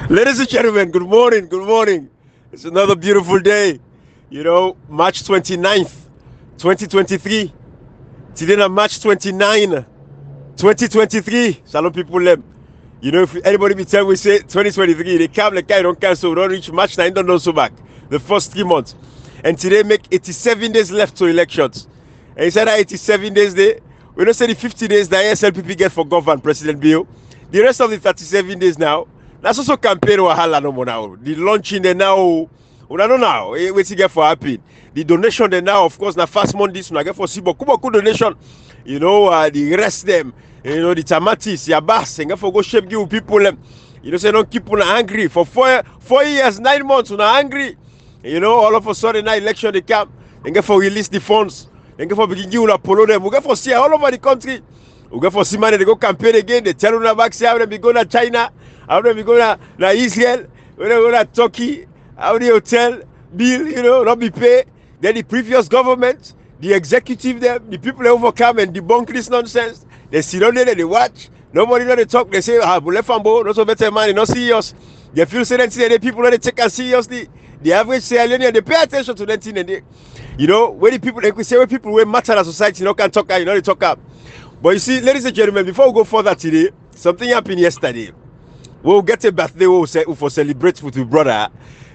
Ladies and gentlemen, good morning, good morning. It's another beautiful day. March 29th, 2023. Today on March 29, 2023. Salon people, if anybody be tell we say 2023, they come like I don't cancel, don't reach March 9, don't know so back. The first 3 months. And today make 87 days left to elections. And inside that 87 days there, we don't say the 50 days that SLPP get for government President Bill. The rest of the 37 days now, that's also campaign wahala no more now. The launching there now, we don't know now. Wait to get for happy. The donation there now, of course, na fast money this one I get for Sibo. Kubo donation. The rest them. The tamatis, yabas, and get for go shape give people them. Say don't keep on angry for 4 years, 9 months, on angry. All of a sudden now election they come and get for release the funds. And get for begin give una follow them. We get for see all over the country. We get for see money they go campaign again. They tell una back say how them be go to China. How do we go to Israel? When they go to Turkey, how the hotel bill, not be paid. Then the previous government, the executive, them, the people they overcome and debunk this nonsense. They sit down there, they watch. Nobody know they talk. They say, left and bow, not so better man, not serious. They feel certain things, the people they take us seriously. The average Sierra Leonean, they pay attention to that thing. And when the people, they say when people will matter in society, can talk, they talk up. But you see, ladies and gentlemen, before we go further today, something happened yesterday. We'll get a birthday we'll celebrate with your brother,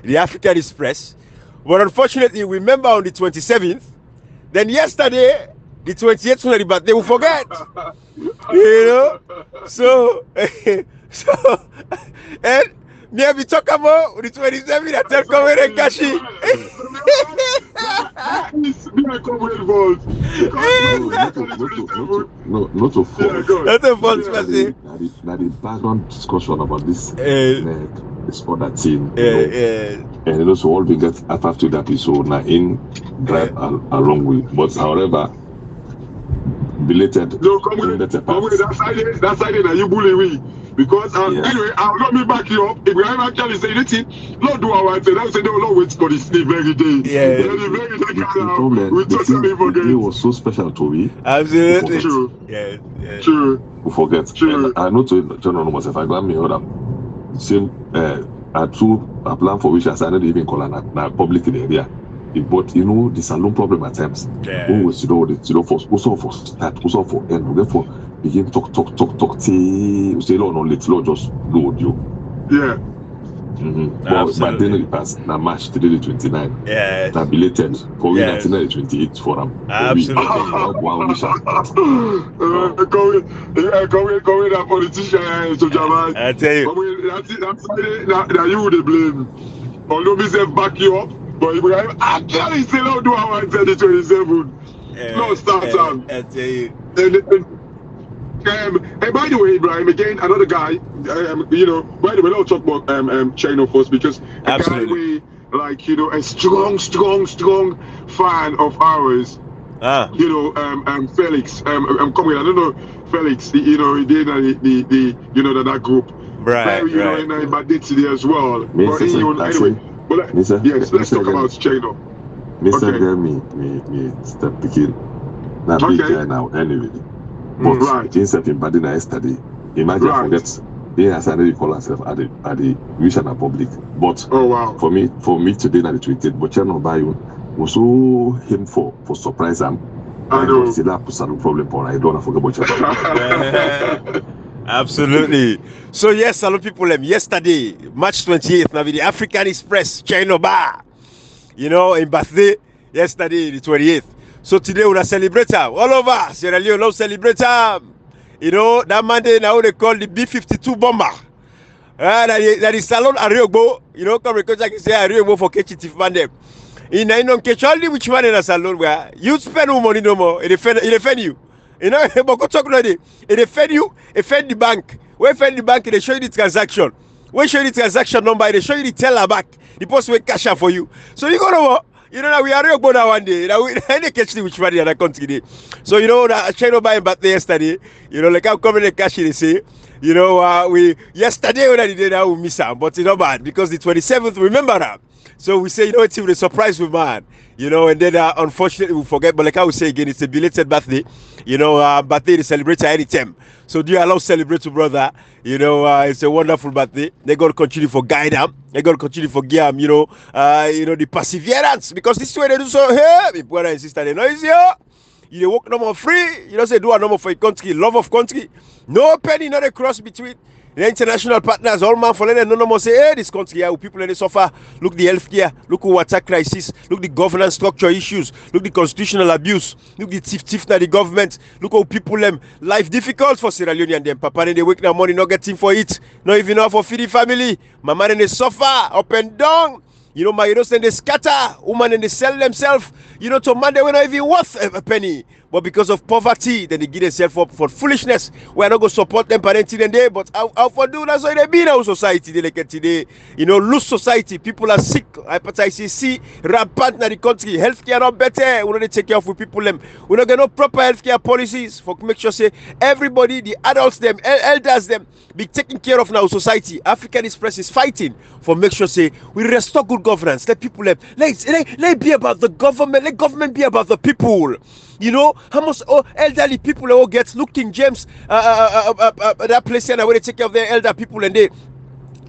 the African Express. But unfortunately, we remember on the 27th. Then yesterday, the 28th on the birthday, we'll forget. So, and me have talk about the 27th, I tell Kowe and Kashi. Not a fault. Not a fault, Spasi. Now the background discussion about this is for that team. And also all we get after that episode now in drive along with. But however, belated. No, come with that side that you bully me. Because anyway, I'll not me back you up. If we actually say anything, Lord do our say that say no Lord wait for the very day. The very day we the day was so special to me. Absolutely. True. True. We forget. True. I know to John myself, I got me other same a plan for which I started even call an public in the area. But the salon problem at times. Always for start, also for end, therefore begin talk till say no let Lord just load you. Yeah. But then it passed now March today the 29. Yeah. That belated COVID-19 the 28 for them. Absolutely. Going a politician to Jamal. I tell you. That you would blame. Although me say back you up, but Ibrahim actually say no do our 2027. No start time. I tell you. And by the way, Ibrahim, again, another guy, by the way, let's talk about Chino first, because a guy we like, a strong fan of ours, Felix, I'm coming, I don't know, Felix, he did that group. Right, right. But did today as well. But anyway, let's talk about Chino. Mr. me step begin. Now big guy now, anyway. But James have been bad yesterday. Imagine forget they has already call herself at the Vision Public. But for me today na the tweeted, but you know by you was so him for surprise him. I know. See that no problem for I don't forget about you. Absolutely. So yes, hello people. Yesterday, March 28th, now with the African Express China Bar. In birthday yesterday, the 28th. So today we're celebrating all over Sierra Leone. Love celebrate that Monday now they call the B-52 bomber. That is Salon Ariogbo. Come because I can say Ariogbo for catching thief man them. In I don't catch only which one in a salon where you spend no money no more. It defend you. But go talk already. It defend you. Defend the bank. When defend the bank, they show you the transaction. When show you the transaction number, they show you the teller back. The post will cash out for you. So you go to that we are real good one day. Now we catch the which one in the country. So that China buying back there yesterday. Like I'm coming the cash they say. We yesterday when I did that we miss out, but it's not bad because the 27th. Remember that So we say, it's even a surprise with man, and then unfortunately we forget. But like I would say again, it's a belated birthday. Birthday is celebrated any time. So do you allow celebrate to brother? It's a wonderful birthday. They got to continue for guide them. They got to continue for give them, the perseverance, because this is where they do so. Hey, my brother and sister, they know it's here. You work no more free. You don't say do a number for a country, love of country. No penny, not a cross between the international partners. All man for them, no more say, hey, this country here, people they suffer. Look the healthcare, look the water crisis, look the governance structure issues, look the constitutional abuse, look the thief na the government, look how people them life difficult for Sierra Leone and them. Papa and they wake now money, not getting for it, not even enough for feed the family. Mama and they suffer up and down. My heroes then they scatter, woman and they sell themselves, to man they were not even worth a penny. But because of poverty, then they give themselves up for foolishness. We're not going to support them parenting and day, but how for do that's why they be in our society. They like it today, loose society. People are sick, hepatitis C, rampant in the country. Healthcare not better. We don't take care of people them. We don't get no proper healthcare policies for make sure say everybody, the adults them, elders them, be taken care of in our society. African Express is fighting for make sure say we restore good governance. Let people them. Let be about the government. Let government be about the people. How much elderly people all get. Look, King James, that place here where they take care of their elder people, and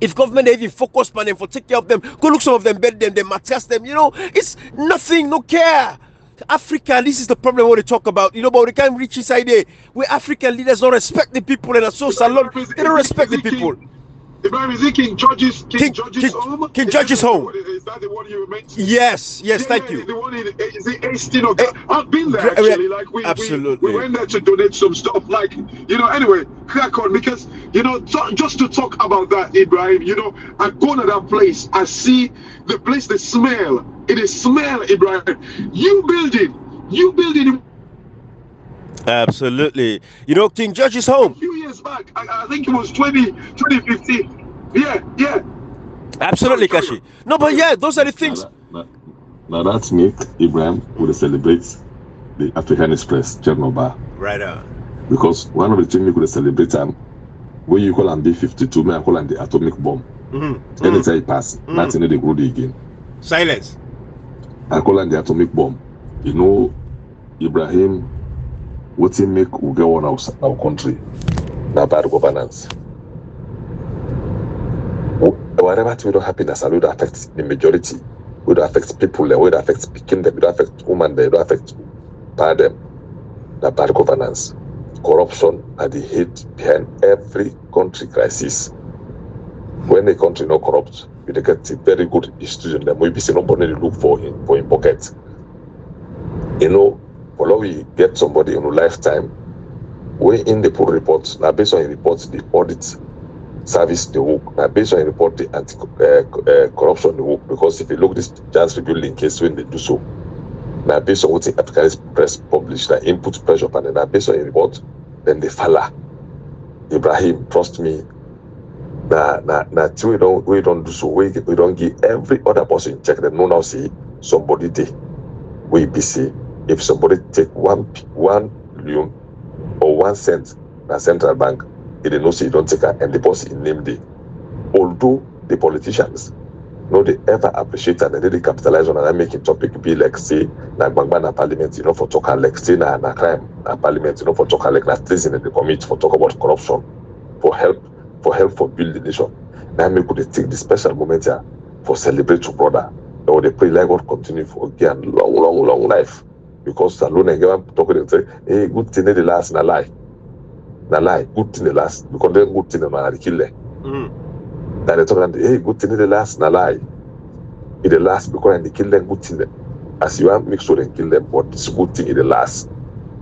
if government they even focus on them for take care of them, go look some of them, bed them, they mattress them. It's nothing, no care. Africa, this is the problem when they talk about, but we can't reach inside there where African leaders don't respect the people and are so salon. They don't respect the people. Is it King George's home? King George's home. Is that the one you mentioned? Yes, thank you. The one is it Hastings? I've been there actually. Like we went there to donate some stuff. Like anyway, crack on, because just to talk about that, Ibrahim. I go to that place. I see the place. The smell. It is smell, Ibrahim. You building. Absolutely. King George's home. A few years back, I think it was 2015. Yeah. Absolutely, Kashi. No, but yeah, those are the things. Now that's me, Ibrahim, who celebrates the African Express, Chernobyl. Right on. Because one of the things we could celebrate when you call them B-52, me I call them the atomic bomb. Mm-hmm. Anytime it pass, nothing they grow again. Silence. I call them the atomic bomb. Ibrahim, what he make will go on our country? Now bad governance. Whatever thing don't happen, that's will affect the majority. Will affect people, will affect picking them, will affect women, will affect them. Now bad governance, corruption are the head behind every country crisis. When the country not corrupt, we get a very good institution. Then we be see nobody look for in pocket. Although we get somebody in a lifetime, we in the pull reports, now based on the reports, the audit service the work, now based on the report, the anti-corruption the work, because if you look this just rebuilding case when they do so, now based on what the African Press published, the input pressure panel, now based on the report, then they falla. Ibrahim, trust me, we don't do so, we don't give every other person check them, no now see somebody there, we be see. If somebody take 1 million or 1 cent na central bank, they don't say you don't take it and deposit in name day. Although the politicians they ever appreciate and they capitalize on and making topic be like say na gbangba na parliament, for talk like say na crime na parliament, for talk like na treason in the commit, for talk about corruption, for help for build the nation. Now me could take the special moment here for celebrate your brother. Or they pray like God continue for again long life. Because alone and talking and say, hey, good thing the last na lie, good thing the last, because then good thing na kill them. Then they talk and hey, good thing the last na lie, it the last because they kill them good thing. As you want make sure they kill them, but it's good thing it the last.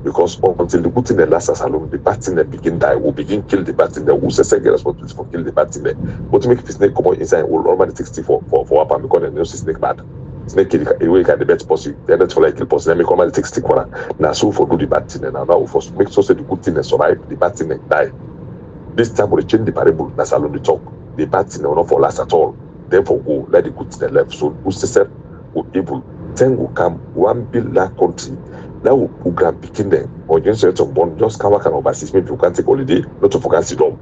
Because until the good thing the last as alone, the bad thing they begin die, will begin kill the bad thing. They will say get responsibility for kill the bad thing. But to make the snake come out inside, will normally take for up and because they know snake bad. Snake kill away the best possible. Then that's for like kill person. They come and take stick one. Now so for do the bad thing and now for make sure say the good thing they survive, the bad thing they die. This time we change the parable. That's alone the talk. The bad thing will not for last at all. Therefore go let the good thing left. So who says will able 10 will come 1 billion country. Now we can begin them or you say born just come back and overseas. Maybe you can take holiday. Not to forget sit down.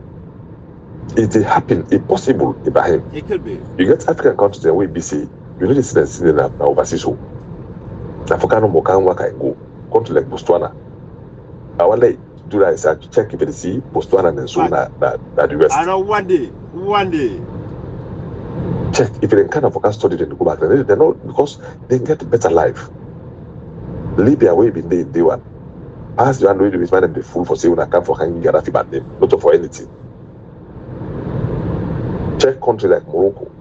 It happen. It's possible, Ibrahim. It could be. You get African countries that we busy. You know this is in now overseas. So African no can work and go. Country like Botswana. I want to do that is to check if they see Botswana and so that the West. I know one day. Check if they kind of focus study then go back. They know because they get better life. Libya way been day one. As you are doing with man the fool for saying I come for hanging Gaddafi bad name, not for anything. Check country like Morocco.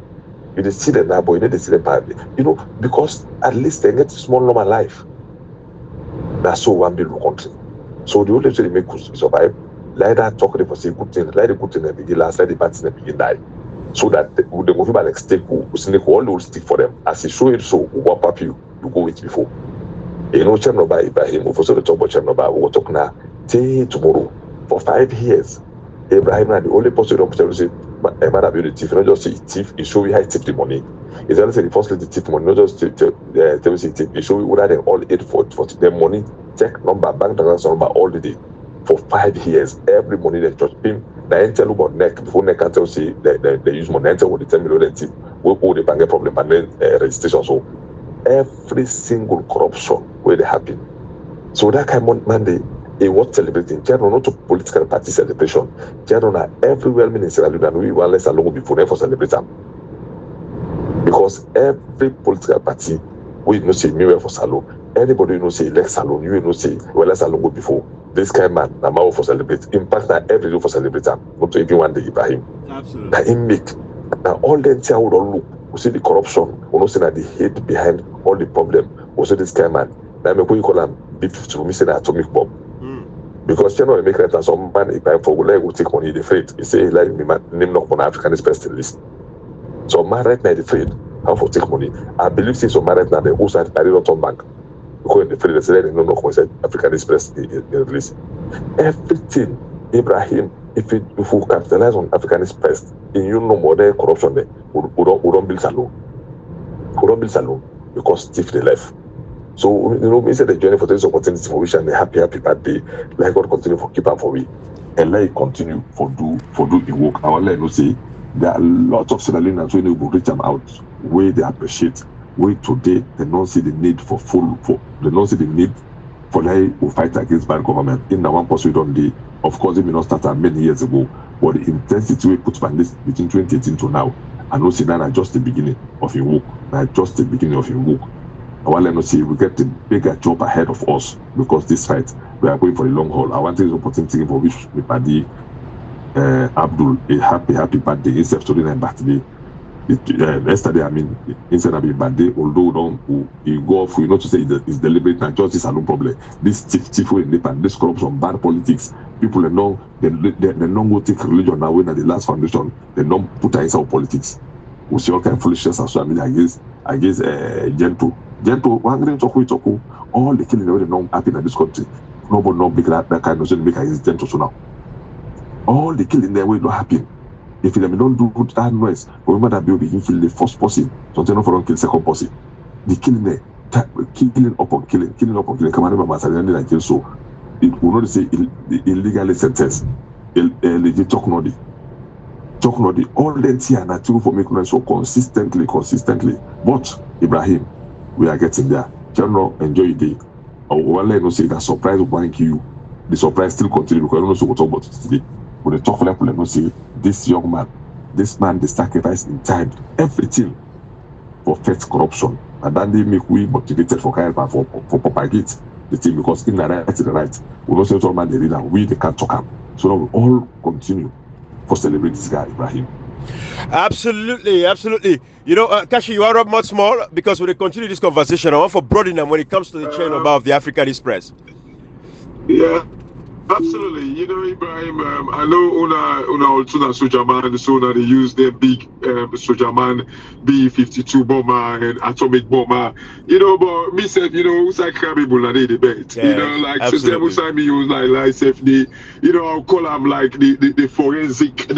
You just see them now, but you need to see them badly. You know, because at least they get small normal life. That's so one big country. So the only way they make us survive, like that talk for say good thing, like the good thing they begin last, like the bad thing they begin die. So that the movie by like stake will all will stick for them. As he show it so what up you go with before. You know, Chernobyl Ibrahim, we also talk about Chernobyl, we will talk now till tomorrow. For 5 years, Ibrahim and the only person who don't say a man about the thief, not just say thief, he show you how he tip the money. It's only say the first lady tip money, not just tell you say tip, he show you what they all 8 for their money, check number, bank transaction number all the day. For 5 years, every money they just pay. They tell you about neck before neck can tell say they use money, they tell what the 10 million tip, we all the bank problem and then registration. So every single corruption where they happen. So that kind of Monday, a what celebrating? General not to political party celebration. General everywhere in Sierra Leone and we will less alone before for celebrate them. Because every political party we know say me for salon. Anybody you know say elect salon, you know say well let's alone go before. This kind of man, now for celebrate. In fact, that every day for celebrate them. Not to even one day Ibrahim. Absolutely. That him make. Now all the entire would look. We see the corruption. We also see that the hate behind all the problem. We see this kind of man. Now make we call him B-52. We say an atomic bomb. Because you know, make that some man Ibrahim for will like take money. The afraid. He say like me man name not on African best list. So man right now the afraid. How for take money? I believe say some man right now they also had a lot of bank. Because in the afraid they say they don't know say African Express in release. Everything Ibrahim. If we capitalize on African Express, you know more than corruption there, we don't build salon. We don't build salon because thief they left. So you know, me say the journey for this opportunity for which and a happy bad day. Let God continue for keep up for we, and let it continue for do the work. I want to let you say there are lots of Sierra Leoneans when you go reach them out, where they appreciate, where today they don't see the need they don't see the need for like to fight against bad government. In the one pursuit on the, of course, it may not start many years ago, but the intensity we put on this between 2018 to now, I know see that just the beginning of your work. Just the beginning of your work. I want to see we get the bigger job ahead of us because this fight we are going for the long haul. I want this opportunity for which we party Abdul a happy birthday instead of today and birthday. Yesterday, I mean, instead of a bad day, although you go off, you know to say it's deliberate and justice are no problem. This thief way in this corruption, bad politics, people they know they don't go take religion now when at the last foundation, they don't put inside politics. We see all kind of foolishness and so I mean against gentle, one green talk, all the killing they don't happen in this country. Nobody not big that kind of thing make against gentle so now. All the killing there will not happen. If they don't do that noise, remember that they begin kill the first person, so they don't for kill the second person. The killing there, killing up on killing. Come on, remember Masari like kill so. It will not say illegally sentenced. Legit talk no the all the here and true for making so consistently. But Ibrahim, we are getting there. General, enjoy your day. I will let you say that surprise will thank you. The surprise still continue because I don't know what to talk about today. But the talk like will say this young man, they sacrifice in time everything for fight corruption, and then they make we motivated for propagate the thing because in the right, we don't say all man the leader, we they can't talk him. So now we all continue for celebrate this guy Ibrahim. Absolutely. You know, Kashi, you are up much more because we continue this conversation. I want for broadening when it comes to the chain about the African Express. Yeah. Absolutely, you know, Ibrahim. I know Una Sojaman, so now they use their big Sojaman B-52 bomber and atomic bomber. You know, but me said, you know, who's like Krabby na the bet. You know, like absolutely. so me use like safety. You know, I'll call him like the forensic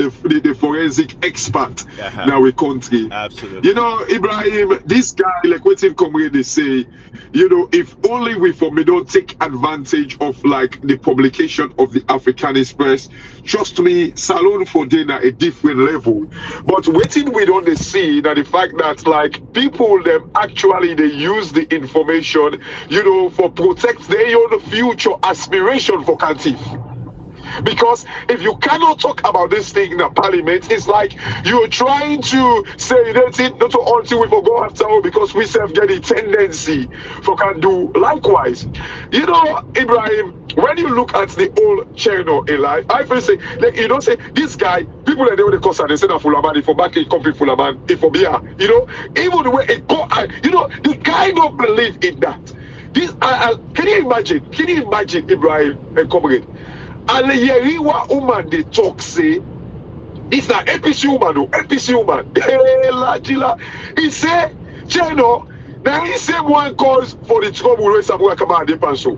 expert in our country. Absolutely. You know, Ibrahim, this guy, like what him come here, they say, you know, if only we for me don't take advantage of like the publication of the African Express, trust me, salon for dinner a different level. But waiting waiting we don't see that the fact that like people them actually they use the information, you know, for protect their own future aspiration for Cantif. Because if you cannot talk about this thing in the parliament, it's like you're trying to say that's it, not until we go after all, because we self get a tendency for can do likewise. You know, Ibrahim, when you look at the old channel in life, I feel say, like, you don't say this guy, people that they would cause they say that Fulaman, if back in complete Fulaman, if for beer, you know, even the way it go, you know, the guy don't believe in that. This, can you imagine? Can you imagine Ibrahim and comrade? And Yeriwa woman they talk say this na APC woman, no APC woman. He say, Cheno, now he say one cause for the trouble with Samuel Kamara de Panso.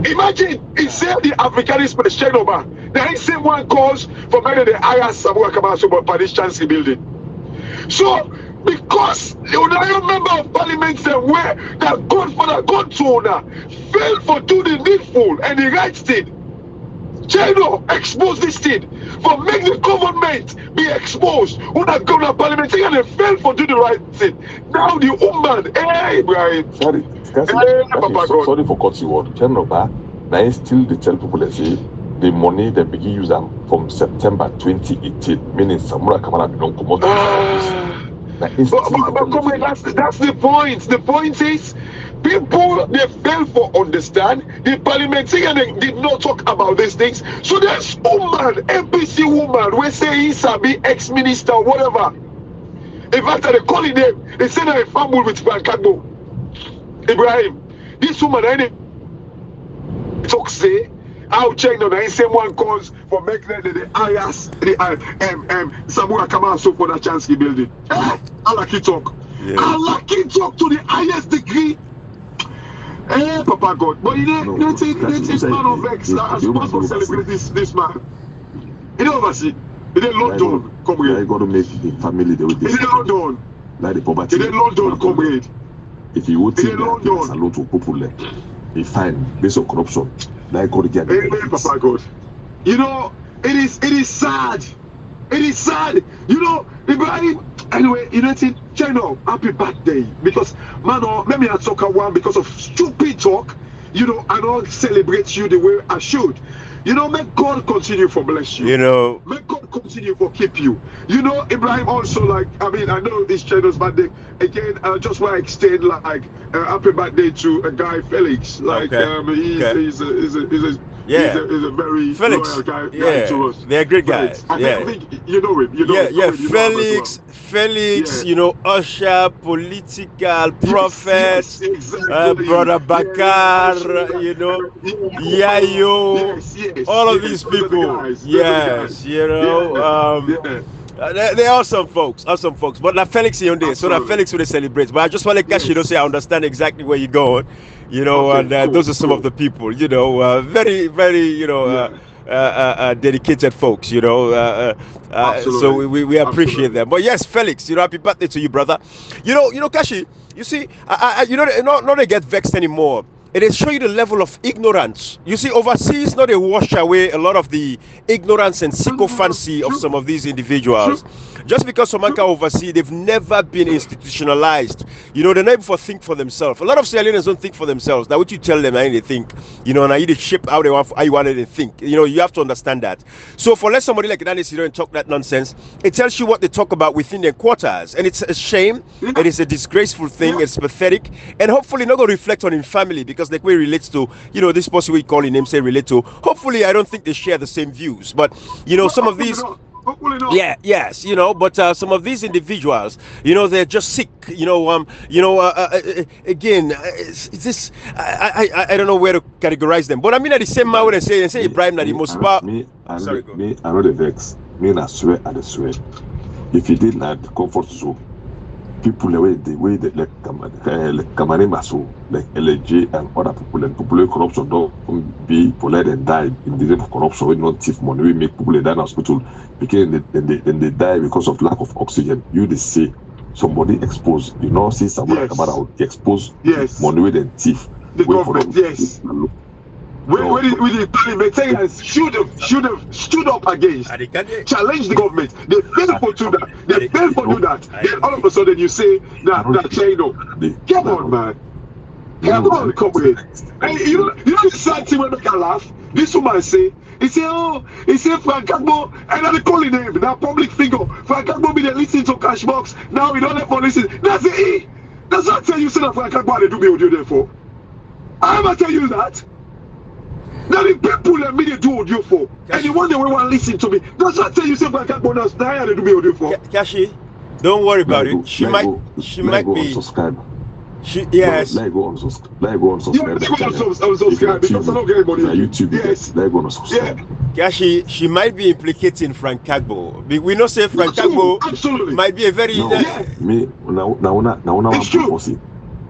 Imagine he say the Africanist Cheno ba. Now he say one cause for many the higher Samuel Kamara so but this chance building. So because you know member of parliament said where that Godfather Godfather failed for do the needful and the right thing. Chino expose this thing for make the government be exposed. When I go to parliament and they fail for do the right thing. Now the woman, hey Ibrahim. Sorry, sorry for cutting you word. Chino ba now still the tell people they say the money they begin use them from September 2018, meaning Samura Kamara don't come out. But that's the point. The point is, people they fail for understand. The parliamentarian they did not talk about these things. So there's woman, NPC woman, we say he's a ex-minister or whatever. In fact, they call it them. They say they're a family with Kagbo. Ibrahim, this woman, any talk say. I'll check now. The same one calls for making the IAS, the Samura Kamara so for that chance building. I like it talk. Yeah. I like it talk to the highest degree. Hey, Papa God. But you know, let's take man of X that has supposed to celebrate this man. You know what I see? It is London, comrade. I got to make the family the way they it is London. Like the poverty. It is London, comrade. If you would think that there's a lot of people there, they find based on corruption. Like God again. Hey, Papa God. You know, it is sad. It is sad. You know, Ibrahim. Anyway, you know, Chino, happy birthday. Because, man, let me talk one because of stupid talk. You know, I don't celebrate you the way I should. You know, may God continue for bless you. You know, may God continue for keep you. You know, Ibrahim also like, I mean, I know this Chino's birthday. Again, just want to extend like happy birthday to a guy Felix. Like, he's a very Felix. loyal guy to us. They're great guys. I think you know him. You know him. Felix, you know, usher, political prophet, exactly. Brother Bakar, you know, Yayo, all of these people. Yes, you know, they're awesome folks. But now Felix is on there, so that Felix will celebrate. But I just want to catch you, say I understand exactly where you're going, you know, and those are some of the people, you know, very, very, you know. Dedicated folks, you know, so we appreciate them. But yes, Felix, you know, happy birthday to you, brother. You know, Kashi, you see, you know, not they get vexed anymore. It is show you the level of ignorance. You see, overseas, not they wash away a lot of the ignorance and sycophancy of some of these individuals. Just because someone can oversee, they've never been institutionalized. You know, they never think for themselves. A lot of Sierra Leoneans don't think for themselves. Now, what you tell them, they think. You know, and you shape how you want them to think. You know, you have to understand that. So, for let somebody like Danny sit and talk that nonsense, it tells you what they talk about within their quarters, and it's a shame. It is a disgraceful thing. It's pathetic, and hopefully not going to reflect on in family because the way it relates to, you know, this person we call in name say relate to. Hopefully, I don't think they share the same views, but you know, some of these. Yes, you know, but some of these individuals, you know, they're just sick. You know, again, it's this. I don't know where to categorize them, but I mean, at the same way they say Ibrahim that the most powerful. I know the vex. Me, I swear. If you did not comfort zone, people the way they like Kamari Maso, like LG and other people, and people corruption don't be polite and die in the name of corruption. We don't thief money. We make people die in hospital because they die because of lack of oxygen. You they say somebody exposed. You know, see someone Kamara exposed money with and thief. The government, yes. When the parliamentarians should have stood up against, challenge the government. They failed to do that. They failed to do that. Then all of a sudden you say, that China. Come on, man. Come on, comrade. And you know the sad thing when we can laugh? This woman say, he say Frank Agbo, and I'm calling him, that public figure. Frank Agbo be there listening to Cashbox. Now we don't have to listen. That's it. That's what I tell you, say that Frank Agbo they do me audio there for. I ever tell you that? Now the people that me they do audio for, and the one that we want to listen to me. That's what I tell you, say Frank Agbo now they do me audio for. Kashi, don't worry about it. She might be. Subscribe. Yes. Let go on subscribe. Because I don't get anybody on YouTube. Yes. Let go on subscribe. Yeah, she might be implicating Frank Agbo. We know say Frank Agbo might be a very me now propose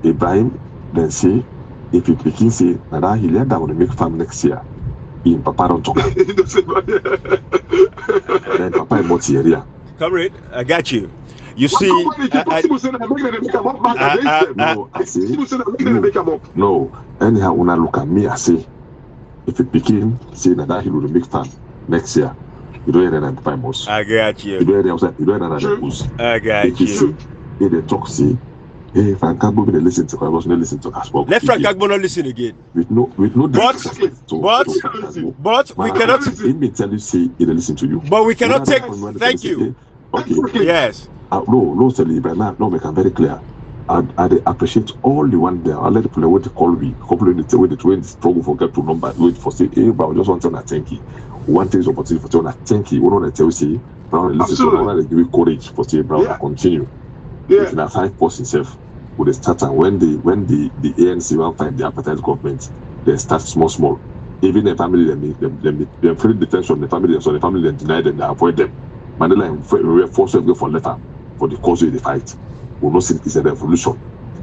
Ibrahim then say if you begin say that he let down to make farm next year in Papa don't talk. Then Papa in what area? Comrade, I got you. You see, no. Anyhow, when I look at me, I say, if it became saying that he will make fun next year, you don't hear that by most. I got you. You don't hear that. I got you. If they talk, say, hey, Frank Agbo, they listen to. I was not listening to us. Let Frank Agbo not listen again. With no. But we cannot. He may tell you say he listen to you. But we cannot take. Thank you. Okay. Yes. No, but now make it very clear. I appreciate all the one there. I let the people wait to call me. Couple of the way they struggle for get to number. Wait for say, hey, but I just want to thank you. One thing is opportunity for thank you. One of the tell you, Brown listen to one they give you courage for say Brown continue. If in a 5% itself with the starter when the ANC will find the appetite government, they start small. Even the family they free detention, the family they deny them, they avoid them. Mandela force them for letter for the cause of the fight. We know it's a revolution.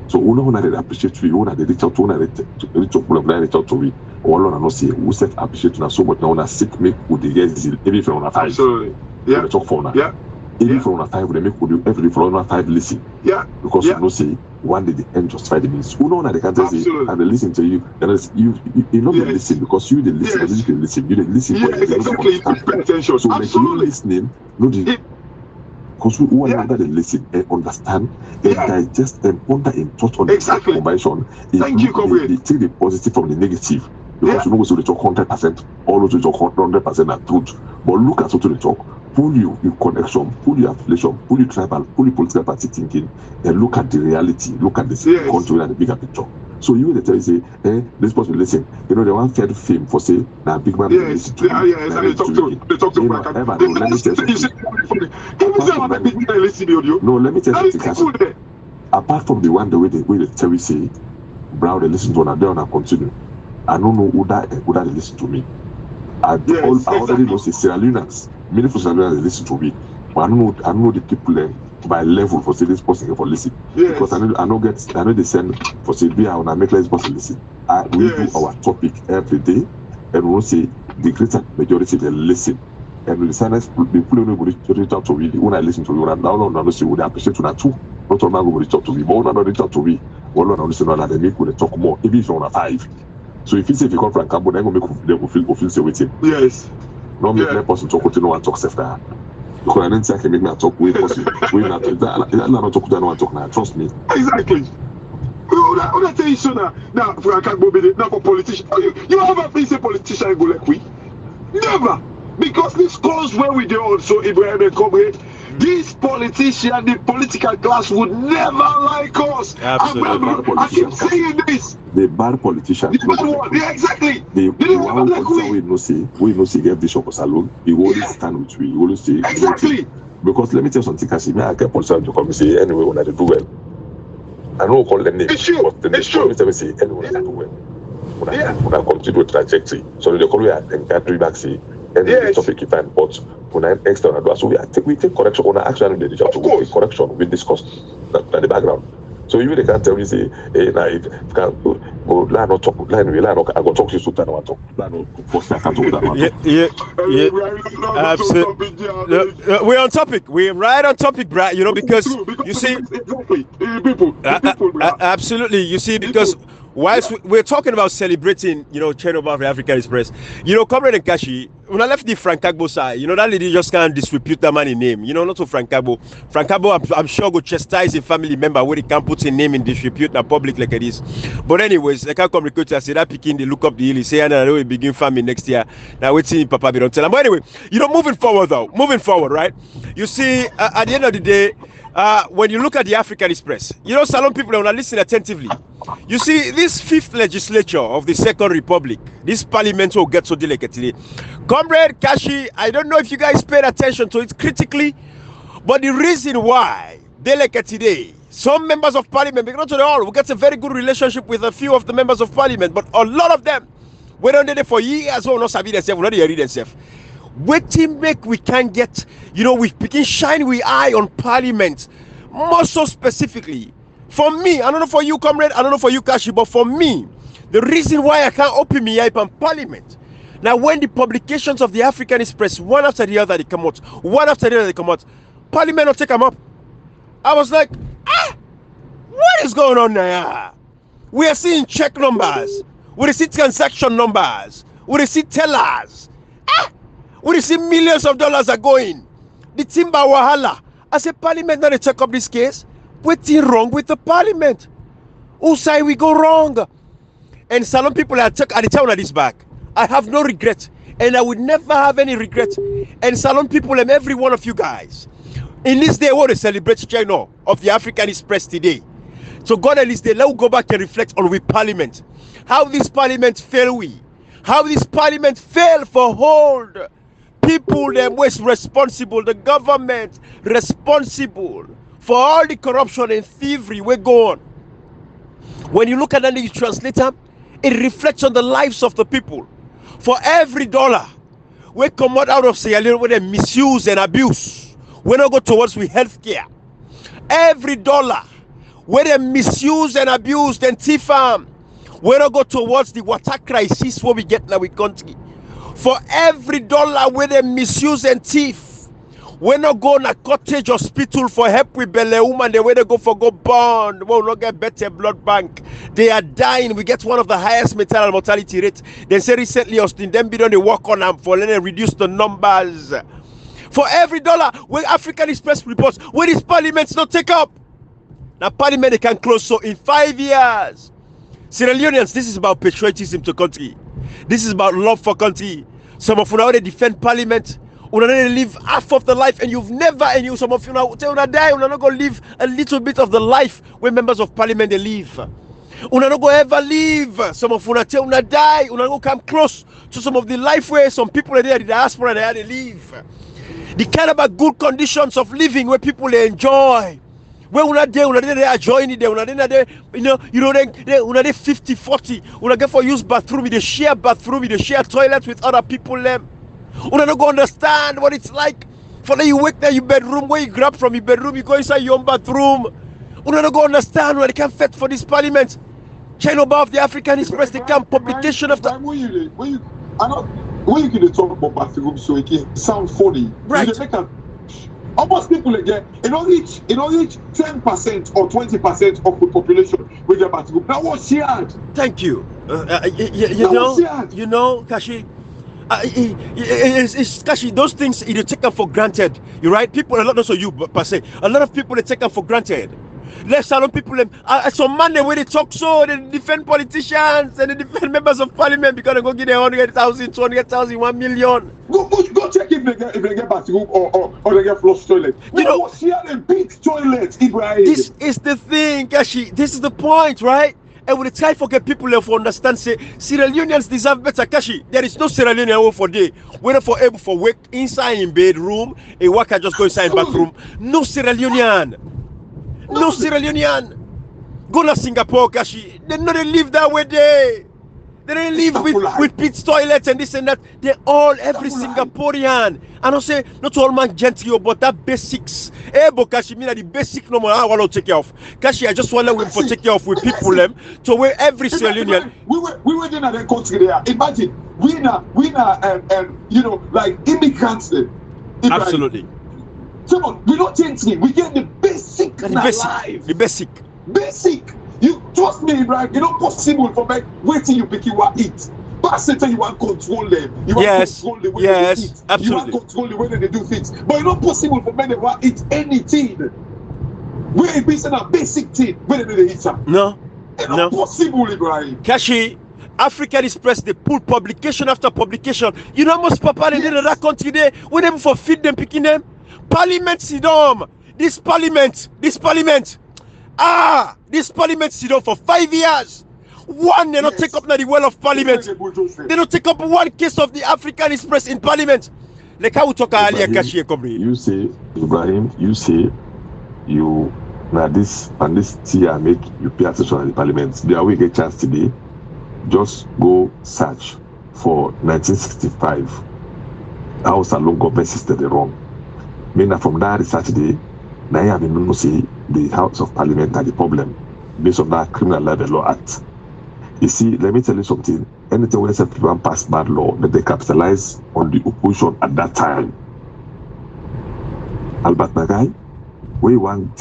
So we know that they appreciate you, that they reach out to reach out to me. All on and say we set appreciate you so much now na sick make with the guys even from on 5. Absolutely. Yeah. Talk for now. Yeah. Even from on 5 they make with you every from on 5 listen. Yeah. Because you know say one day the end justify the means. We know that they can just say and they listen to you and you not listen because you they listen, you can listen. You they listen for exactly. Pay attention. So like you listening, no because we want that they listen and understand and digest and ponder in thought on the combination. Thank you, comrade. They take the positive from the negative. Because you know so they talk 100%, all those talk 100% are truth. But look at what they talk. Pull your connection, pull your affiliation, pull your tribal, pull your political party thinking, and look at the reality, look at the country and the bigger picture. So you will tell you say, this person listen. You know, they want fair fame for say, now big man listen to me. They talk to No, let me tell you something. Apart from the one the way they tell you say, Brown they listen to and they wanna continue. I don't know who that they listen to me. I already know say Sierra Leoneans, many for Sierra Leoneans they listen to me. But I don't know the people there by level for say this person for listen. Because I know they send for say be I wanna make this person listen. We do our topic every day and we say the greater majority they listen. And the silence the people who reach out to me when I listen to you and now say would appreciate you too. Not all man go reach out to me, but when I reach out to me, one not listen to they make we talk more, even if you're on a 5. So if you say if you come from Cambo, then they will feel say with him. Yes. Not make that person talk to no one talk self there. Because I didn't say I can make me talk way possible. We not talk to no one talk now. Trust me. Exactly. I tell you so now for Cambo, now for politicians. You ever been say politician go like we? Never. Because this goes where we do also Ibrahim and Comrade. This politician, the political class would never like us. Absolutely. I keep saying this. The bad politicians. Exactly. The one politician we no see get Bishop Osalon. He always stand with we. He always say exactly. Because let me tell you something, Kasi. I get politicians to come and say anyway when I do well. I don't call them names. It's true. But the true. Say anyway when I do well. When I continue trajectory. So they call me and country back say. And the topic you find, but when I'm external, so we take correction. When I actually we take correction, we discuss that the background. So you really can't tell me say, hey, now if you can't go, not talk, I go talk to you so that I want to talk. First I can't talk that. Absolutely. We're on topic. We're right on topic, Brad. You know because you see, people, absolutely. You see because whilst we're talking about celebrating, Chernobyl of African Express, Comrade Nkashi, when I left the Frank Agbo side, that lady just can't disrepute that man's name. Not to Frank Agbo. Frank Agbo, I'm sure, go chastise a family member where they can't put a name in disrepute in public like it is. But anyways, I can't communicate to say that picking, they look up the hill, he say, I know we begin farming next year. Now, waiting, Papa, we don't tell them. But anyway, moving forward, right? You see, at the end of the day, when you look at the African Express, Salon people are listen attentively. You see, this fifth legislature of the Second Republic, this parliament will get so delicate today. Comrade Kashi, I don't know if you guys paid attention to it critically, but the reason why delicate today, some members of parliament, but not to all, we get a very good relationship with a few of the members of parliament, but a lot of them, we don't there for years, we not sabi themselves, we not read themselves. Waiting make we can get, we begin shine we eye on parliament, more so specifically. For me, I don't know for you, comrade, I don't know for you, Kashi, but for me, the reason why I can't open me up on parliament. Now, when the publications of the African Express, one after the other, they come out, parliament will take them up. I was like, what is going on now? We are seeing check numbers, we see transaction numbers, we see tellers. We see millions of dollars are going. The Timber Wahala. I said, Parliament, now they check up this case. What's wrong with the Parliament? Who say we go wrong? And Salon people are the town of this back. I have no regret. And I would never have any regret. And Salon people and every one of you guys. In this day, what to celebrate China of the African Express today. So God at least day, let us go back and reflect on with Parliament. How this Parliament failed we. How this Parliament failed for hold. People them was responsible, the government responsible for all the corruption and thievery we go on. When you look at that, you translate them, it reflects on the lives of the people. For every dollar we come out of Sierra Leone with misuse and abuse, we don't go towards with healthcare. Every dollar where they misuse and abuse and thief farm, we don't go towards the water crisis where we get now with country. For every dollar where they misuse and thief, we not go to cottage hospital for help with belly woman, the way they go for go bond, we will not get better blood bank. They are dying. We get one of the highest maternal mortality rates. They say recently Austin them be done they work on them for letting reduce the numbers. For every dollar where African Express reports, where this parliament's not take up. Now parliament they can close so in 5 years. Sierra Leoneans, this is about patriotism to country. This is about love for country. Some of you now they defend parliament. You live half of the life, and you've never, and you some of you now tell you die. You're not gonna live a little bit of the life where members of parliament they live. You're not gonna ever live. Some of you now tell you die. You're not gonna come close to some of the life where some people are there, the diaspora they live. The kind of good conditions of living where people they enjoy. When we're not there, they are joining there. We're not there, they 50, 40. We're not get for use bathroom, they share bathroom, they share toilet with other people. We're not going to understand what it's like. For that you wake there, your bedroom, where you grab from your bedroom, you go inside your own bathroom. We're not going to understand where they can't fit for this parliament. China of the African Express, they can't publication of the. When you can talk about bathroom, so it can sound funny. Right. Almost people again, in only 10% or 20% of the population will get bathroom. That was shared. Thank you. You know, Kashi. It's Kashi. Those things you take them for granted. You're right. People, a lot also you per se. A lot of people they take them for granted. Let's salon people. Some man where they talk so they defend politicians and they defend members of parliament because they go give them 100,000, 200,000, 1 million. Go check if they get bathroom or they get flush toilet. You know, see a big toilet, Ibrahim. This is the thing, Kashi. This is the point, right? And we try to get people to understand, say, Sierra Leoneans deserve better, Kashi. There is no Sierra Leonean for day. Whether for able for work inside in bedroom, a worker just go inside bathroom. No Sierra Leonean. No Sierra Leonean. Go to Singapore, Kashi. They know they live that way there. They don't live with pit toilets and this and that. They're all every Singaporean. And I say not all man gently, but that basics. But Kashi mean the basic no more I want to take care of. Kashi, I just want to take care of with people them. So where every Sierra Leonean. We were in a country there. Imagine we like immigrants there. Absolutely. Come on, we don't change things. We get the basic. The basic. Basic. You Trust me, Ibrahim, it's not possible for me waiting you pick you what eat. But Satan, you want control them. You want control the way they eat. Absolutely. You want control the way they do things. But it's not possible for men to want eat anything. Where it is a basic thing when they eat some. No. It's not possible, Ibrahim. Kashi, African Express, they pull publication after publication. You know how much papa they did in that country there? We never for feed them, picking them. Parliament Sidom. This parliament sit down for 5 years. One, they don't take up now the well of parliament. They don't take up one case of the African Express in parliament. Like how we talk earlier, Kashi, you say, Ibrahim, you now this and this tier make you pay attention to the parliament. They are we get chance today. Just go search for 1965. House and loan government system they wrong. Meaning from that research day, now you have been say the House of Parliament are the problem based on that Criminal Libel Law Act. You see, let me tell you something. Anything when people pass bad law, that they capitalize on the opposition at that time. Albert Nagai, we want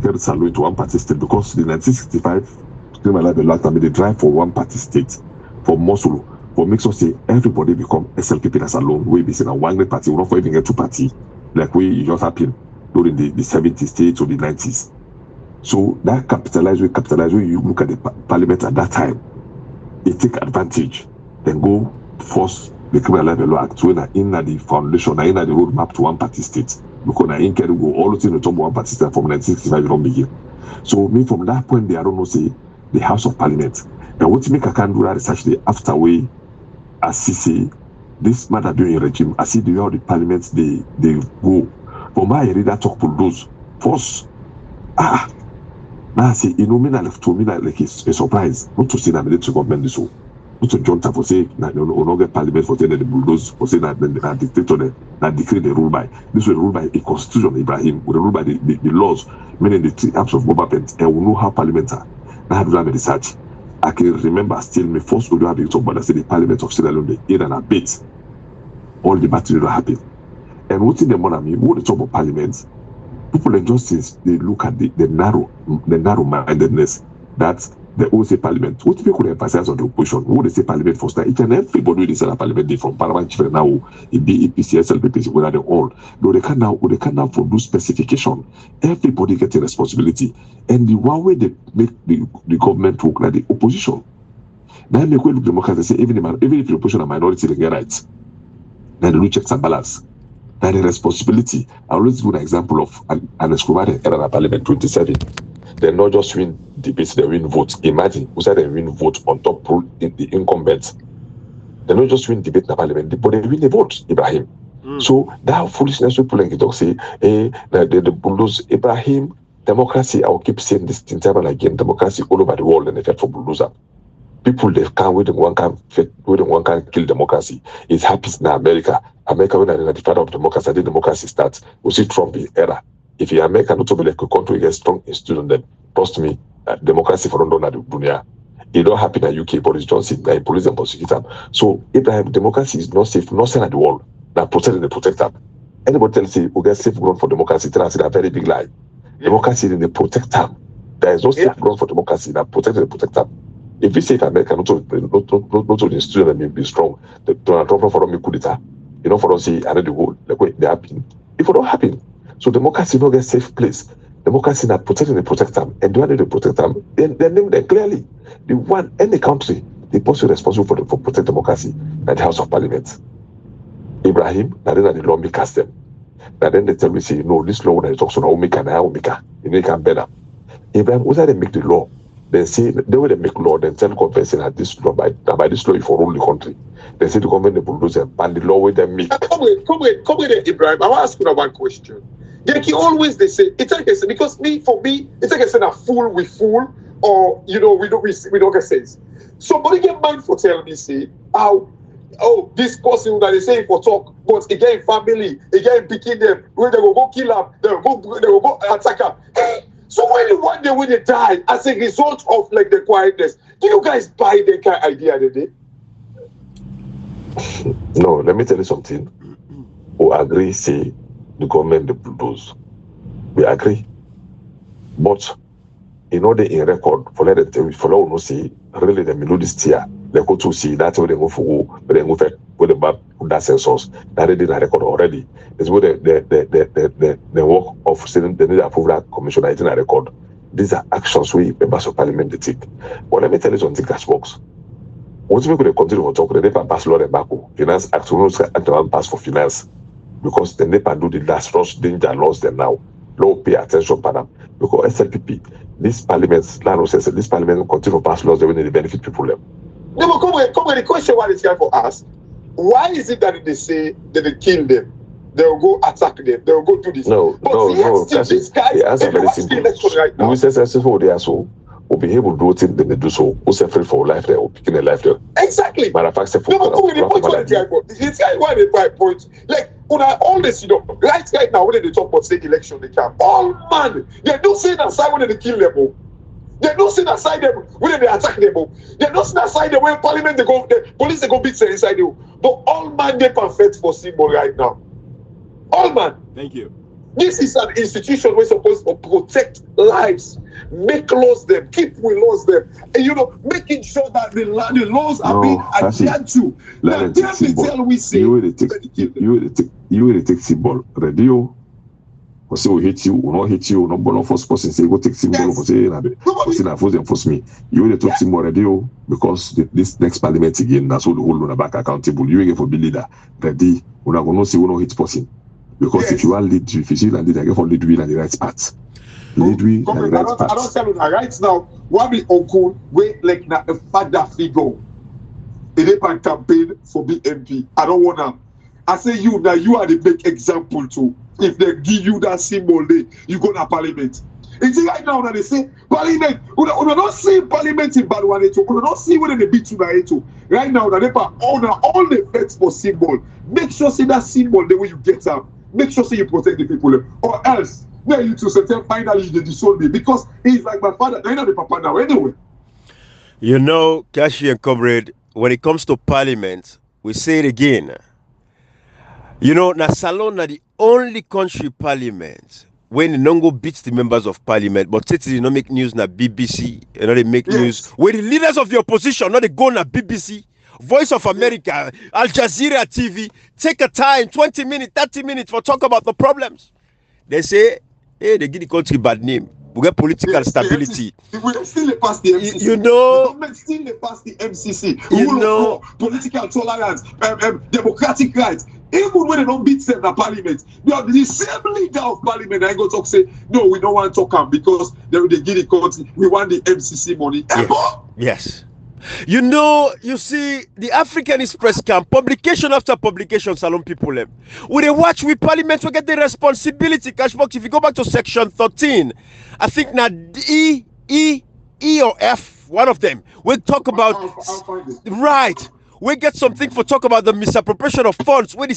get salute to one party state because the 1965 Criminal Libel Law Act, I mean, they drive for one party state for Mosul, for makes us say everybody become SLPP as alone. We be saying a one party, we not for even get two party like we just happened during the 70s to the 90s. So that capitalize when you look at the parliament at that time, it take advantage, then go force the Criminal Libel Law Act when in the foundation, in the roadmap to one party state. Because I in can go all the things to one party state from 1965 don't begin. So me from that point there, I don't know say the House of Parliament. And what make I can do that research the after way as say this matter during regime, I see the way how the parliament they go. For my reader talk to those force. Now I say, you know, me left to me like a surprise. Not to say that military government this so. Not to John for say that no get parliament for saying that the bulldoze for saying that the dictator that decree the rule by. This will rule by a constitution, Ibrahim, will rule by the laws, meaning the three acts of government, and we know how parliament are. Now I have done research. I can remember still my first audio having talked about the parliament of Sierra Leone in and a bit. All the battle don't happen. And what's in the money, what the talk about parliament? People in justice, they look at the narrow-mindedness that they all say parliament. What people could emphasize on the opposition? What they say parliament first? Each and everybody they say a parliament from parliament children now, in BEPC, SLPP, whether they all. No, they can now produce specification. Everybody gets a responsibility. And the one way they make the government work like the opposition. Now make way look democracy say even if the opposition are minority, they get rights. Now they do checks and balance. Now the responsibility. I always give an example of an Escobar in Parliament 27. They not just win debates, they win votes. Imagine who said they win votes on top in the incumbents. They not just win debate in Parliament, but they win the votes, Ibrahim. So that foolishness people like talk say, the bulldoze Ibrahim, democracy, I will keep saying this in time and again, democracy all over the world and effect for bulldozer. People they can't wait one can kill democracy. It happens in America. America when the father of democracy, the democracy starts. We see Trump in era. If you America not to be like a country get strong institution, then trust me, democracy for London and Dunia. It don't happen in UK, Boris Johnson, like police and prosecute them. So Abraham, democracy is not safe, not saying at the world. That protect and protect them. Anybody tells you we get safe ground for democracy, tell us a very big lie. Democracy is the protect them. There is no safe ground for democracy that protect and protect them. If we say America not to the institution and be strong, the Donald Trump for me coup d'etat. You know, for us see another world like way they happen. If it don't happen, so democracy don't get safe place. Democracy not protecting the protect them, and do they protect them? Then name them clearly. The one any country, the person responsible for protect democracy, at the House of Parliament. Ibrahim, now then the law make cast them. Now then they tell me say no, this law when I talk so now make you make them better. Ibrahim, who they make the law? They say they will make law, then tell government that this law by this law for rule the country. They say the government they bulldoze and the law with them make. Come with Ibrahim. I want to ask you one question. Like always they say it's like I say, because for me it's like I said a fool we fool, or you know we don't get sense. Somebody get mind for telling me say how this person that they say for talk, but again family, again picking them when they will go kill them, they will go attack them. So one day when they die as a result of like the quietness, do you guys buy that kind of idea today? No, let me tell you something. We agree, say the government the bulldoze. We agree. But in order in record for let them follow no see really the melodies here. They go to see that's where they go for but then with the map that census that they did a record already. It's where the work of saying the need approval commission is in a record. These are actions we members of parliament they take. But let me tell you something, cash box. What we could continue to talk, the NEPA pass law and back finance act will pass for finance because the NEPA do the last rush danger laws them now. Low pay attention for them because SLPP, this parliament, this parliament will continue to pass laws that will benefit people. No, but come on, the question what is here for us. Why is it that they say that they kill them? They will go attack them. They will go do this. No. These guys, the answer very simple. Right now. We say successful they are so. Will be able to do it, then they do so. Who's afraid for life there? Or picking a life there? Exactly. Matter of fact, the guy why they fight point like all this, right now when they talk about state election, they can all man. They don't say that side when they kill them. They don't sit aside them when they attack them. They don't sit aside them when parliament they go, the police they go beat them inside you. But all man they perfect for symbol right now. All man. Thank you. This is an institution we're supposed to protect lives, make laws them, keep we laws them, and making sure that the laws are being adhered to. Now, tell we say you will take symbol radio. Or say we hate you, or not hate you, or not born first person say go take symbol for say enforce me. You will take symbol radio because this next parliament again, that's all the whole on the back accountable. You will for be leader. Ready, we're not gonna say we no hate person. Because if you are lead, if you see and lead, I get for lead we and the right part. Lead we and the right part. I don't tell you that right now. What be uncle we like na a father figure. They can campaign for BMP. I don't wanna. I say you now. You are the big example too. If they give you that symbol, you go to parliament. It's right now that they say parliament. We don't see parliament in Badwane too. We don't see whether they beat you too. Right now that they honor all the vets for symbol. Make sure see that symbol the way you get them. Make sure say you protect the people, or else now you to say finally they disown me because he's like my father. I know the papa now anyway. Kashi and comrade, when it comes to parliament, we say it again. Na Salon na the only country parliament when the Nongo beats the members of parliament, but they don't make news na BBC, they make news where the leaders of the opposition, not they go na BBC, Voice of America, Al Jazeera TV, take a time, 20 minutes, 30 minutes for talk about the problems. They say, hey, they give the country bad name. We get political stability. We still pass the MCC. The government still pass the MCC. Political tolerance, democratic rights. Even when they don't beat them in parliament, the same leader of parliament, I go talk say, no, we don't want to talk because they give the country, we want the MCC money. Yes. You see, the African Express camp, publication after publication, Salon people, when they watch with parliament, we get the responsibility. Cashbox, if you go back to section 13, I think now E or F, one of them, we talk about, right, we get something for talk about the misappropriation of funds, where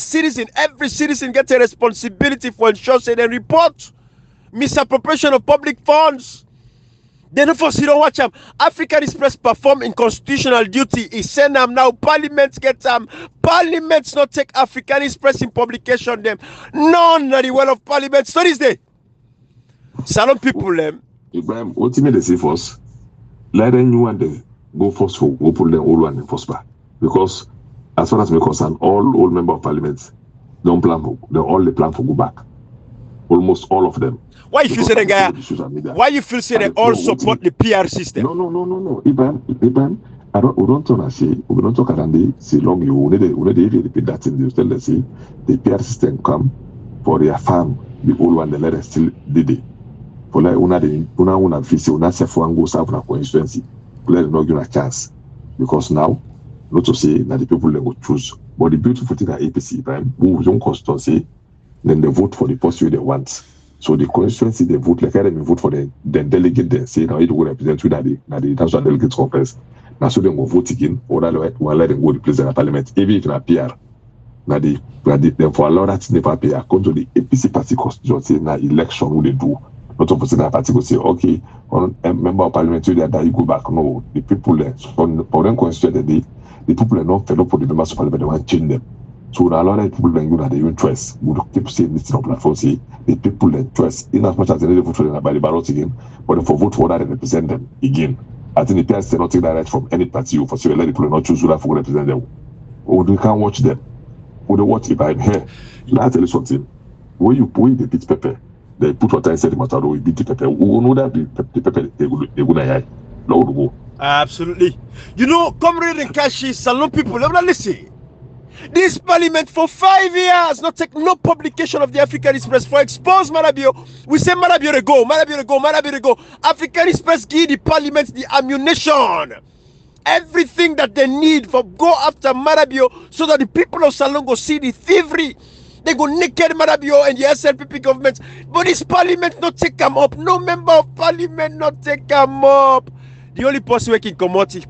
every citizen gets a responsibility for ensuring they report misappropriation of public funds. Then of course you don't watch them. African Express perform in constitutional duty. He send them now. Parliament get them. Parliaments not take African Express in publication them. None of the well of Parliament studies there. Salon people them. Ibrahim, what you mean they say first? Let anyone they go first for go pull them all one in first bar. Because as far as we're concerned, all members of Parliament don't plan for they plan for go back. Almost all of them. Why you feel say they all support the PR system? No. Ibrahim, we don't talk around say long you we need to repeat that in the tell them say the PR system come for their farm, the old one the letter still did it. For like una feel say una self one go serve na constituency. Let them not give a chance. Because now, not to say that the people they go choose. But the beautiful thing at APC, Ibrahim, who don't constituency, then they vote for the post they want. So the constituency they vote like them vote for the delegate they say now it will represent you that the national delegates conference. Now so they will vote again or that will let them go replace the parliament. Even if not PR. Now then for allow that never pay according to the APC party constituency now election will they do. Not of that party will say, okay, on a member of parliament that you go back. No, the people there for them constituency the people are not fed up with the members of parliament, they want to change them. So a lot of people then you know they even choice. We keep saying this on platform. See the people that choice in as much as they need to vote for them by the ballot again, but for vote for that they represent them again. I think the parents not take direct from any party for so let the people not choose who that for represent them. Or they can't watch them. Or they watch if I'm here. Let tell you something. When you beat pepper, they put water inside the matter. We beat the pepper. We know that the pepper they go. Absolutely. You know, Comrade and Kashi, Salon people, let me listen. This parliament for 5 years not take no publication of the African Express for expose Marabio. We say Marabio to go, Marabio to go, Marabio to go. African Express give the parliament the ammunition, everything that they need for go after Marabio, so that the people of Salon go see the thievery. They go naked Marabio and the SLPP government, but this parliament not take them up. No member of parliament not take them up. The only person we can come out is,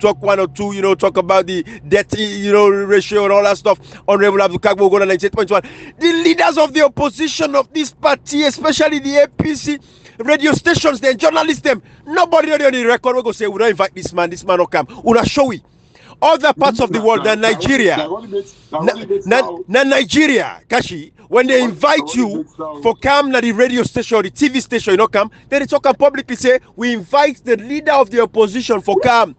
talk one or two, talk about the debt, ratio and all that stuff. Honorable Abdul Kagbo go to 98.1. The leaders of the opposition of this party, especially the APC radio stations, the journalists, them, nobody on the record will go say, we don't invite this man will come. Una show it. Other parts of the world than Nigeria. Nigeria, Kashi, when they invite you for come to the radio station or the TV station, come, then they talk and publicly say, we invite the leader of the opposition for come.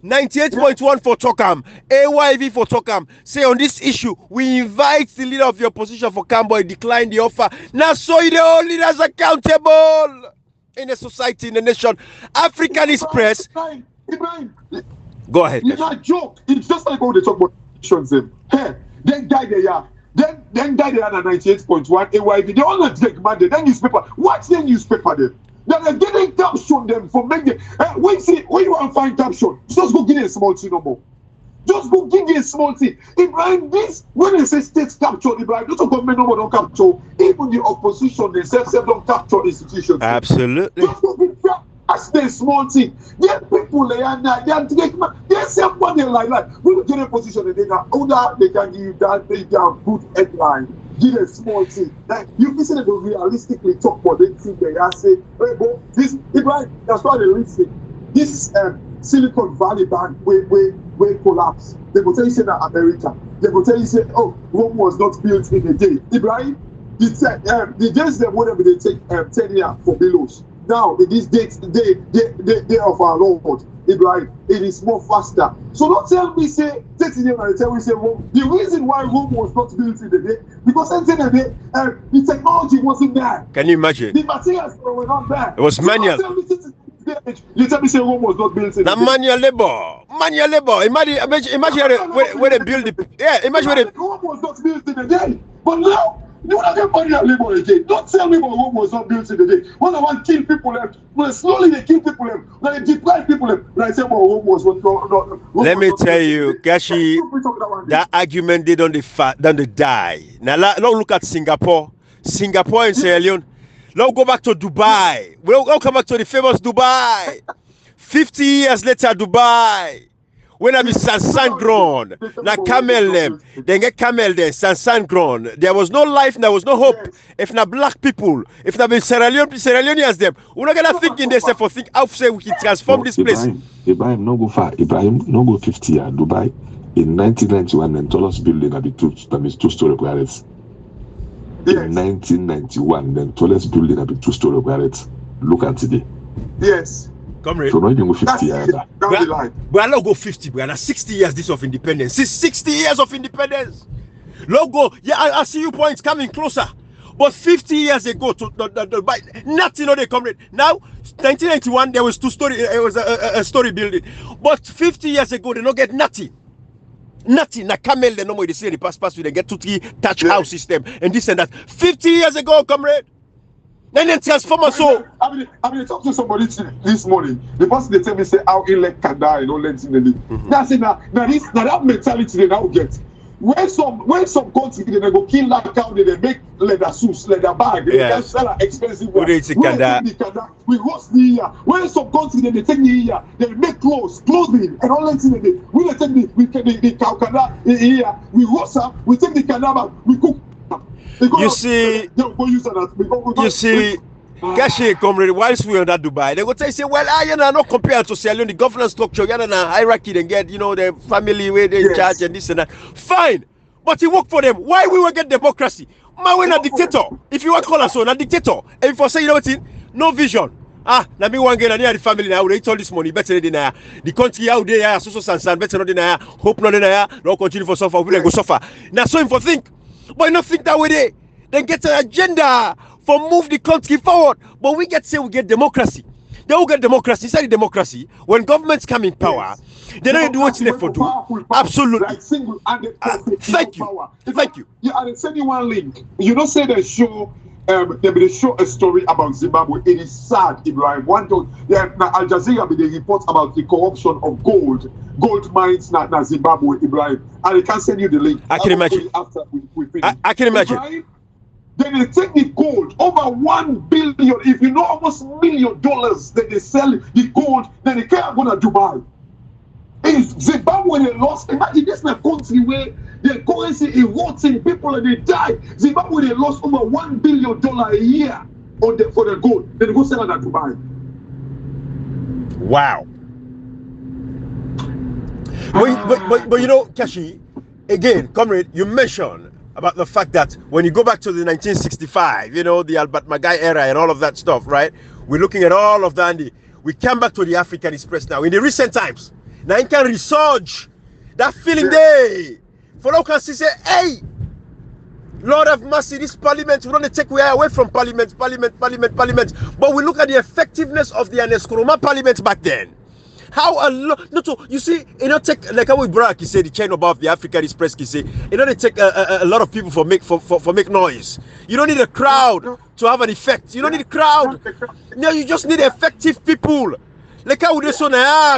98.1 for Tokam, AYV for Tokam. Say on this issue, we invite the leader of the opposition for come, but decline the offer. Now, so the all leaders accountable in the society, in the nation. African Express. Go ahead. It's a joke. It's just like how they talk about elections. Hey, then guy they are. Then guy they are at 98.1 AYV. They all take money. Then newspaper. What's the newspaper then? They're getting caption them for making. When you want to find caption, just go give a small thing no more. Just go give a small thing. Ibrahim, this when they say states capture, Ibrahim, not government no more don't capture. Even the opposition themselves don't capture institutions. Absolutely. Just go give as the small thing. There people they are not. They say money like that. We will get a position and they can give you that. They can good headline. Give a small thing. Like you listen to realistically talk about the thing they are say. Hey, bro, this Ibrahim. That's why they listen. This Silicon Valley Bank where collapse. They will tell you say that America. They will tell you say, oh, Rome was not built in a day. Ibrahim, the days them whatever they take 10 years for billows. Now, in this day of our Lord, Ibrahim, it is more faster. So don't tell me, say, Rome. The reason why Rome was not built in the day, because at the end of the day, the technology wasn't there. Can you imagine? The materials were not there. It was so manual. You tell me, say Rome was not built in the day. Manual labor. Imagine where they build the. Yeah, imagine where they. Rome was not built in the day. But now, you want to get manual labor again. Don't tell me about Rome was not built in the day. When I want to kill people, when slowly they kill people, when they deprive people, when I say about Rome was not. Let me tell you, Kashi, that argument they don't die. Now, look at Singapore and Sierra Leone. Now go back to Dubai. We'll come back to the famous Dubai. 50 years later, Dubai. When I be Sansan grown, now camel them, then get camel there, Sansan grown. There was no life, there was no hope. If not black people, if not be Sierra Leoneans them, we're not gonna think in themselves for think how say we can transform this place. Ibrahim, no go far. Ibrahim, no go 50 years. Dubai in 1991, the tallest building that be two-story garage. In 1991, the tallest building that be two-story garage. Look at today. Yes. So not even go 50 years. But I don't go 50, but 60 years this of independence. 60 years of independence. Logo, yeah, I see you points coming closer. But 50 years ago, nothing they come. Now, 1991, there was two-story. It was a story building. But 50 years ago, they don't get nothing. Nothing. Na camel, they no more. They say the pass. They get 2-3 touch house system and this and that. 50 years ago, comrade. Then transformer. So I mean, talk to somebody this morning. The person they tell me say how elect can die and all that in the league. That's it. Now that mentality they now get. When some country they go kill that cow, they make leather suits, leather bag, they can sell expensive one. We roast the year. When some country they take the year, they make clothing and all that in the league. We take the cow canada here, we roast her, we take the canada, we cook. You see, Kashi, comrade, whilst we are on that Dubai, they go say, well, you know, not compared to Sierra Leone, the governance structure, you know, hierarchy, then get, the family where they in charge and this and that. Fine. But he worked for them. Why we will get democracy? Man, we're a dictator. If you want to call us a dictator, and if I say, you know what, no vision. Now me one get near the family now. They all this money better than the country out there. So better than hope not than no continue for suffer. We go suffer. Now so him for think, but not think that way. Then get an agenda for move the country forward. But we get say we get democracy. They will get democracy. Inside the democracy, when governments come in power, they don't do what they for do. Absolutely. Like single-handed thank you. Power. Thank you. Yeah, and send you one link. You don't say they show. They show a story about Zimbabwe. It is sad, Ibrahim. Now Al Jazeera they report about the corruption of gold mines in Zimbabwe, Ibrahim. And I can send you the link. I can imagine. After we finish. I can imagine. Ibrahim, then they take the gold over 1 billion. If you know almost $1 million, then they sell the gold. Then they can't go to Dubai. In Zimbabwe, they lost. Imagine this is a country where the currency is rotting, people and they die. Zimbabwe, they lost over $1 billion a year for the gold. Then they go sell it at Dubai. Wow. But you know, Kashi, again, comrade, you mentioned about the fact that when you go back to the 1965, you know, the Albert Magai era and all of that stuff, right? We're looking at all of that. And we come back to the African Express now. In the recent times, now you can resurge that feeling there. For now, can say, hey, Lord have mercy, this parliament, we don't take away from parliament. But we look at the effectiveness of the Aneskoroma parliament back then. How a lot, no, so you see, you know, take like how we brag, he said the chain above the African Express, he say, you know, they take a lot of people for make noise. You don't need a crowd to have an effect. You don't need a crowd. No, you just need effective people. Like how they say,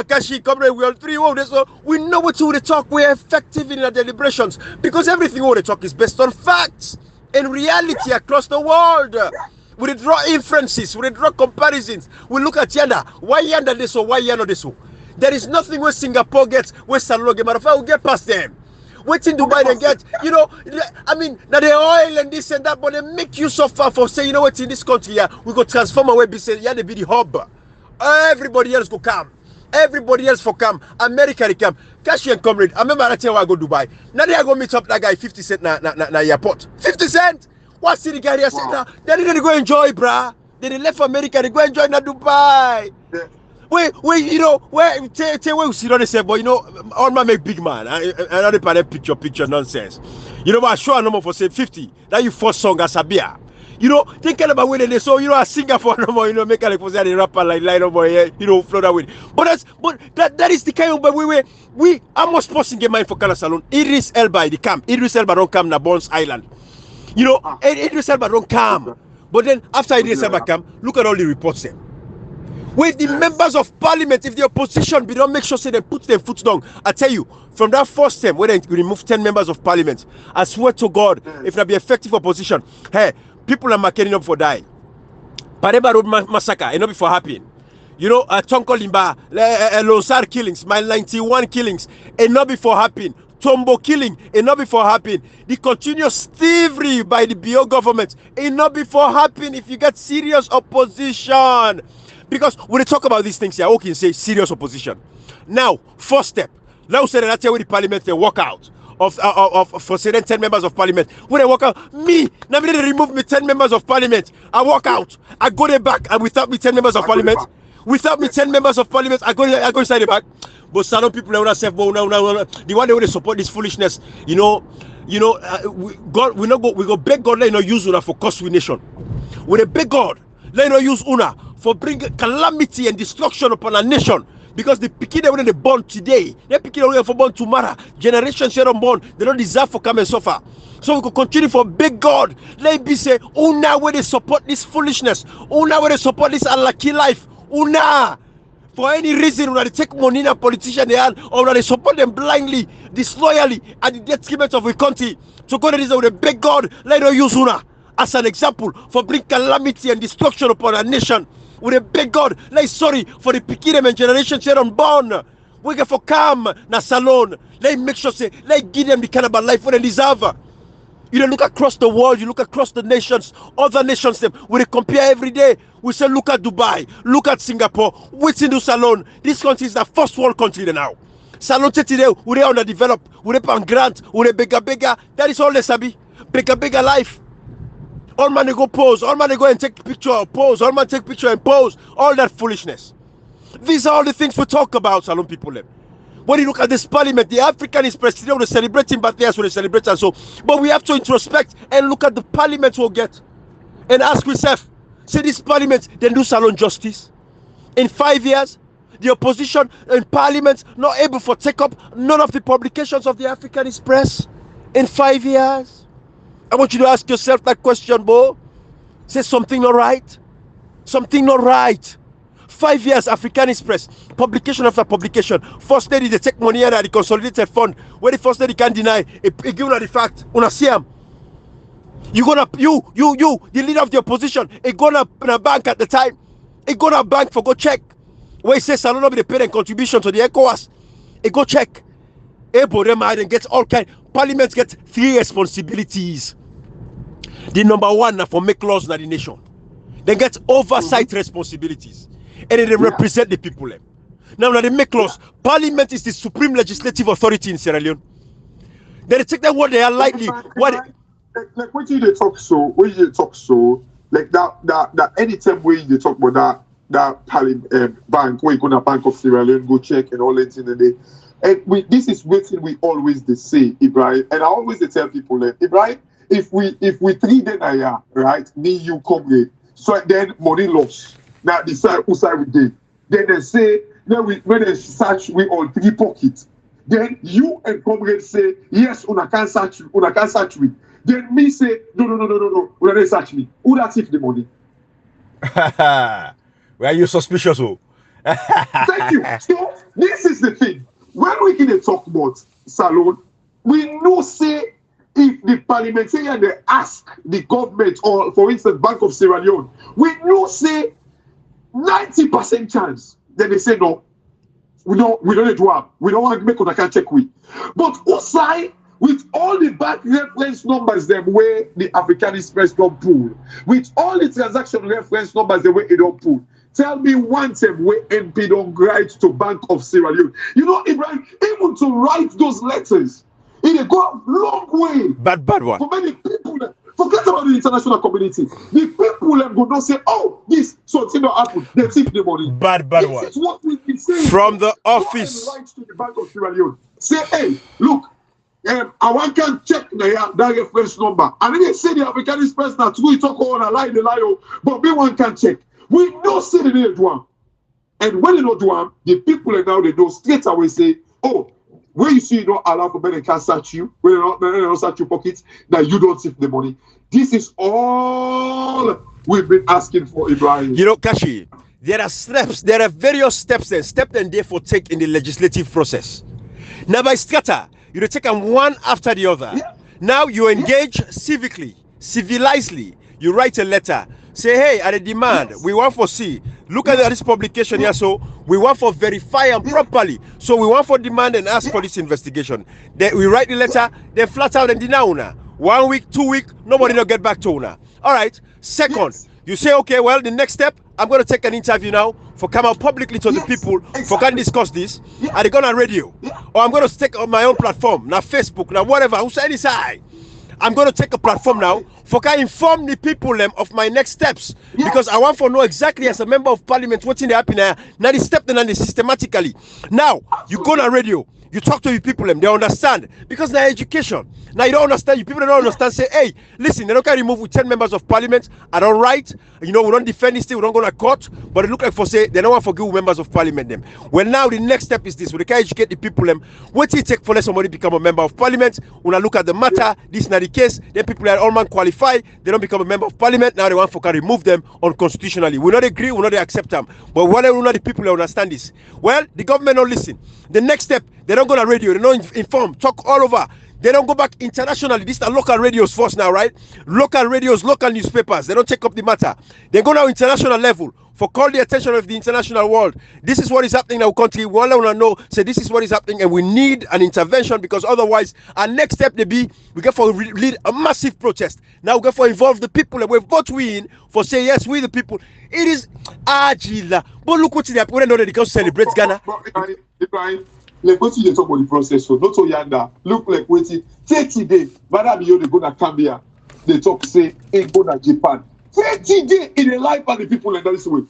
Kashi, comrade, we all three. We know what to talk. We're effective in our deliberations because everything we talk is based on facts and reality across the world. We draw inferences, we draw comparisons. We look at Yanda. Why Yanda this or why Yanda this? There is nothing where Singapore gets, where Salon get. Matter of fact, we'll get past them. Wait in Dubai and get, you know, I mean, now the oil and this and that, but they make you suffer for saying, you know what, in this country, we go transform away, be say, yeah, they be the hub. Everybody else go come. Everybody else for come. America they come. Kashi and comrade. I remember I tell you I go Dubai. Now they are going to meet up that guy 50 cent na airport. 50 cent? What city guy here said now? They didn't go enjoy, bruh. They left America, they go enjoy na Dubai. Yeah. Wait, you know, where we see they say, but you know, all man make big man. I don't pay picture nonsense. You know, but I show a number for say 50. That you first song as Sabia. You know, thinking about when they saw, you know, a Singapore no more, you know, make a like a rapper like line over here, you know, float away. But that is the kind of but we almost posting a mind for Kala Salon. Idris Elba the camp. Idris Elba don't come na Bones Island. You know, Idris Elba don't come. But then after Idris Elba come, look at all the reports there. With the members of parliament, if the opposition don't make sure say they put their foot down, I tell you, from that first term where they remove 10 members of parliament, I swear to God, if there be effective opposition, hey, people are marking up for dying. Pareba Road massacre, it not before happening. You know, Tonko Limba, Losar killings, Mile 91 killings, it not before happening. Tombo killing, it not before happening. The continuous thievery by the BO government, it not before happening if you get serious opposition. Because when they talk about these things here, okay, say serious opposition. Now, first step, now say that where the parliament they walk out for say 10 members of parliament. When they walk out, me, now they remove me 10 members of parliament. I walk out, I go there back, and without me 10 members of parliament, without me 10 members of parliament, I go inside the back. But some people are say, the one they support this foolishness, we go beg God, let not use una for cause we nation. We beg God, let not use una for bring calamity and destruction upon our nation. Because the pikin when they born today, they pikin when for born tomorrow. Generations here unborn, they don't deserve for come and suffer. So we could continue for big God. Let me say, una where they support this foolishness, una where they support this unlucky life, una. For any reason, when they take money in a politician they have, or when they support them blindly, disloyally, at the detriment of the country. So God is with a big God, let us use una as an example for bring calamity and destruction upon our nation. With a big God, like sorry for the pikin and generations here unborn. We get for come na salon. Let make sure say, let give them the kind of life they deserve. You don't look across the world, you look across the nations, other nations them. We compare every day. We say look at Dubai, look at Singapore, what's in the salon. This country is the first world country now. Salon today, we are underdeveloped, we are on grant, we are bigger. That is all they sabi. Bigger life. All man they go pose, all man they go and take picture, pose, all man take picture and pose, all that foolishness. These are all the things we talk about, Salon people. When you look at this parliament, the African is president, we're celebrating, but yes, we're celebrating. So, but we have to introspect and look at the parliament we'll get and ask ourselves, say this parliament, then do Salon justice. In 5 years, the opposition in parliament not able to take up none of the publications of the African Express. In 5 years, I want you to ask yourself that question, Bo. Say something not right. Something not right. 5 years, African Express, publication after publication. First lady, they take money out of the consolidated fund. Where the first lady can't deny, it give the fact. Una see him. You, the leader of the opposition, it gonna in a bank at the time. It go to a bank for go check. Where it says Salon be the parent contribution to the ECOWAS. It go check. Able them and get all kind. Parliament get 3 responsibilities. The number 1 na for make laws in the nation. They get oversight responsibilities. And they represent the people. Now they make laws. Parliament is the supreme legislative authority in Sierra Leone. They take that what they are lightly. Like when you talk so, like that anytime when you talk about that bank, where you go to Bank of Sierra Leone, go check and all that in the day. And this is what we always they say, Ibrahim. And I always tell people that Ibrahim, if we 3 days right, me you come here, so then money loss. Now decide who side we did. Then they say, then when they search we all 3 pockets. Then you and comrade say, yes, una can search me. Then me say, no, una don't search me. Who that take the money? Why are you suspicious? Thank you. So this is the thing. When we can talk about Salon, we know say if the parliamentarian they ask the government or for instance Bank of Sierra Leone, we know say 90% chance. Then they say no, we don't do it. We don't want to make on can check we. But outside with all the bank reference numbers them where the African Express don't pull, with all the transaction reference numbers the way it don't pull. Tell me one time where MP don't write to Bank of Sierra Leone. You know, Ibrahim, even to write those letters, it go a long way. Bad one. For many people, forget about the international community. The people go not say, oh, this something not happen. They take the money. Bad this one. This is what we've been saying. From the office. Write to the Bank of Sierra Leone. Say, hey, look, I want to check that reference number. And then they say the African Express now, we talk on a lie, but we one can check. We don't say they do one. And when they don't do one, the people now they know straight away say, oh, where you see you don't allow for men they can search you, when they don't search your pockets, that you don't take the money. This is all we've been asking for, Ibrahim. You know, Kashi, there are various steps and therefore take in the legislative process. Now by scatter, you take them one after the other. Yeah. Now you engage civically, civilizedly. You write a letter. Say, hey, at a demand, we want for see. Look at this publication here. So we want for verify them properly. So we want for demand and ask for this investigation. Then we write the letter, then flat out and deny una. 1 week, 2 weeks, nobody will get back to una. All right. Second, you say, okay, well, the next step, I'm going to take an interview now for come out publicly to the people for can discuss this. Are they going on radio? Or I'm going to take on my own platform, now Facebook, now whatever, who's any side. I'm going to take a platform now for can inform the people of my next steps because I want to know exactly as a member of parliament what's in the happen now. Now the step then and systematically. Now you go on radio, you talk to the people they understand because now education. Now you don't understand, you people don't understand. Say, hey, listen, they don't can remove with 10 members of parliament. I don't write. You know, we don't defend this thing. We don't go to court. But it look like for say they don't want to forgive members of parliament them. Well, now the next step is this: we can educate the people them. What do it take for let somebody become a member of parliament? When I look at the matter, this is not the case. Then people are all man qualify. They don't become a member of parliament. Now they want to remove them unconstitutionally. We not agree. We not accept them. But whatever we not the people understand this. Well, the government don't listen. The next step, they don't go to radio. They don't inform. Talk all over. They don't go back internationally. These are local radios first now, right? Local radios, local newspapers. They don't take up the matter. They go now international level for call the attention of the international world. This is what is happening in our country. We want to know, say this is what is happening and we need an intervention because otherwise our next step they be, we get for lead a massive protest. Now we get for involve the people and we vote we in for say yes, we the people. It is agila. But look what they know that they can celebrate Ghana. like what you talk about the process, so not so yanda, look like waiting 30 days, Madam Yo, they go to Cambia, they talk, say, ain't go to Japan. 30 days in the life of the people like that is way.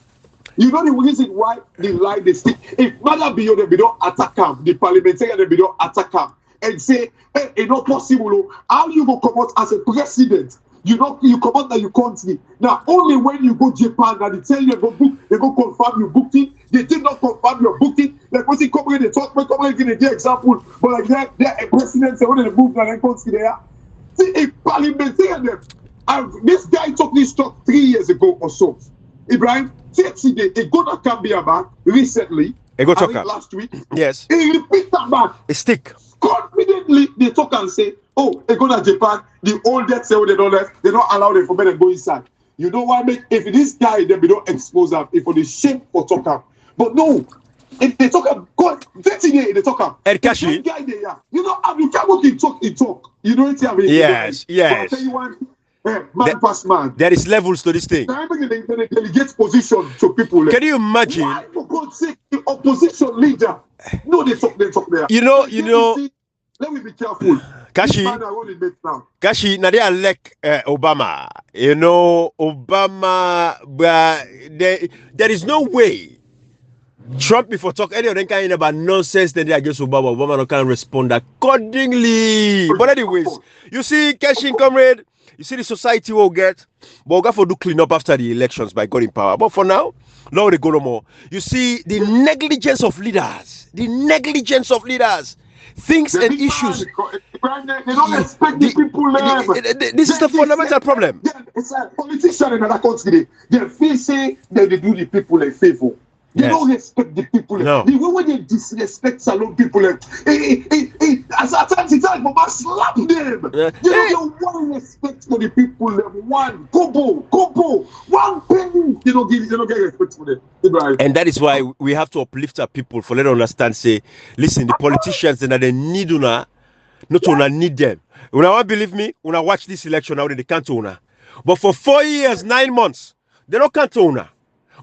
You know the reason why they lie, they stick. If Madam Yo, they don't attack him, the parliamentarian, they don't attack him, and say, hey, it's not possible, how you go come out as a president? You come out that you country. Now, only when you go Japan, that they tell you go book, they go confirm your booking. They did not confirm your booking. Like when they come here, they talk, come here, give an example. But like they're a president, they want to move that country there. See, a parliamentarian, this guy took this talk 3 years ago or so. Ibrahim, 30 days, they go to Cambia back recently. They go talk last week. Yes. He repeat that back. A stick. Confidently, they talk and say, oh, they go to Japan, the old debt say they don't left, they don't allow them for me to go inside. You know what I mean? If this guy, then we don't expose them, if for the shame for talk up. But no, if they talk up, God, 30 days, they talk up. El Kashi. Guy there, yeah. You know, you can't go in talk. You know, it's having. Yes, yes. So I'll tell you one, man past man. There is levels to this thing. Time they delegate position to people. Can you imagine? Why, for God's sake, the opposition leader? No, they talk there. You know. Let me be careful. Kashi, now they elect Obama. You know, Obama, but there is no way Trump, before talk any of them kind about nonsense, then they against Obama. Obama can't respond accordingly. But anyways, you see, Kashi, comrade, you see the society will get, but we'll go for do clean up after the elections by God in power. But for now, no, they go no more. You see the negligence of leaders. Things and issues. They don't respect the people. This is the fundamental problem. It's like politicians in another country. They feel say that they do the people a favor. They don't respect the people. No. The way when they disrespect salon people, as at times it's like Mama slap them. They don't get one respect for the people. One kobo, 1 penny. They don't get respect for them. Right. And that is why we have to uplift our people for let them understand. Say, listen, the politicians that they need una, not una need them. When I want believe me, when I watch this election now, they can't una. But for 4 years, 9 months, they don't can't una.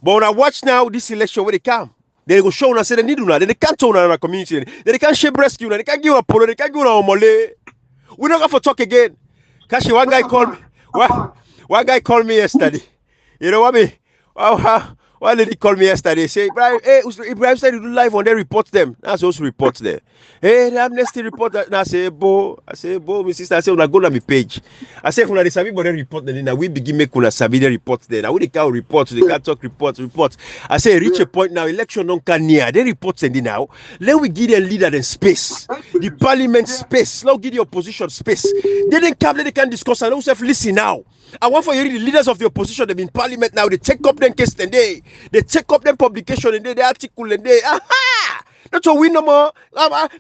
But when I watch now this election where they come, they go show and say they need una, they can't turn on our community, they can't shape rescue, they can't give a polo, they can't give a omole. We don't have to talk again. Kashi, one guy called me yesterday. You know what I mean? One lady called me yesterday. Say, Ibrahim said you do live on there, report them. That's also report there. Hey, the amnesty report that. I say, Bo, my sister. I say, when I go to my page, I say, when I sabi, but then report them. Now we begin make una sabi the report there. Now we can't report, they can't talk report. I say, reach a point now. Election don't can near. They report sending now. Let we give the leader the space, the parliament space. Let we give the opposition space. They didn't come. They can discuss. And also listen now. I want for you the leaders of the opposition. They've been parliament now. They take up them case and they take up them publication and they article and they not to win no more.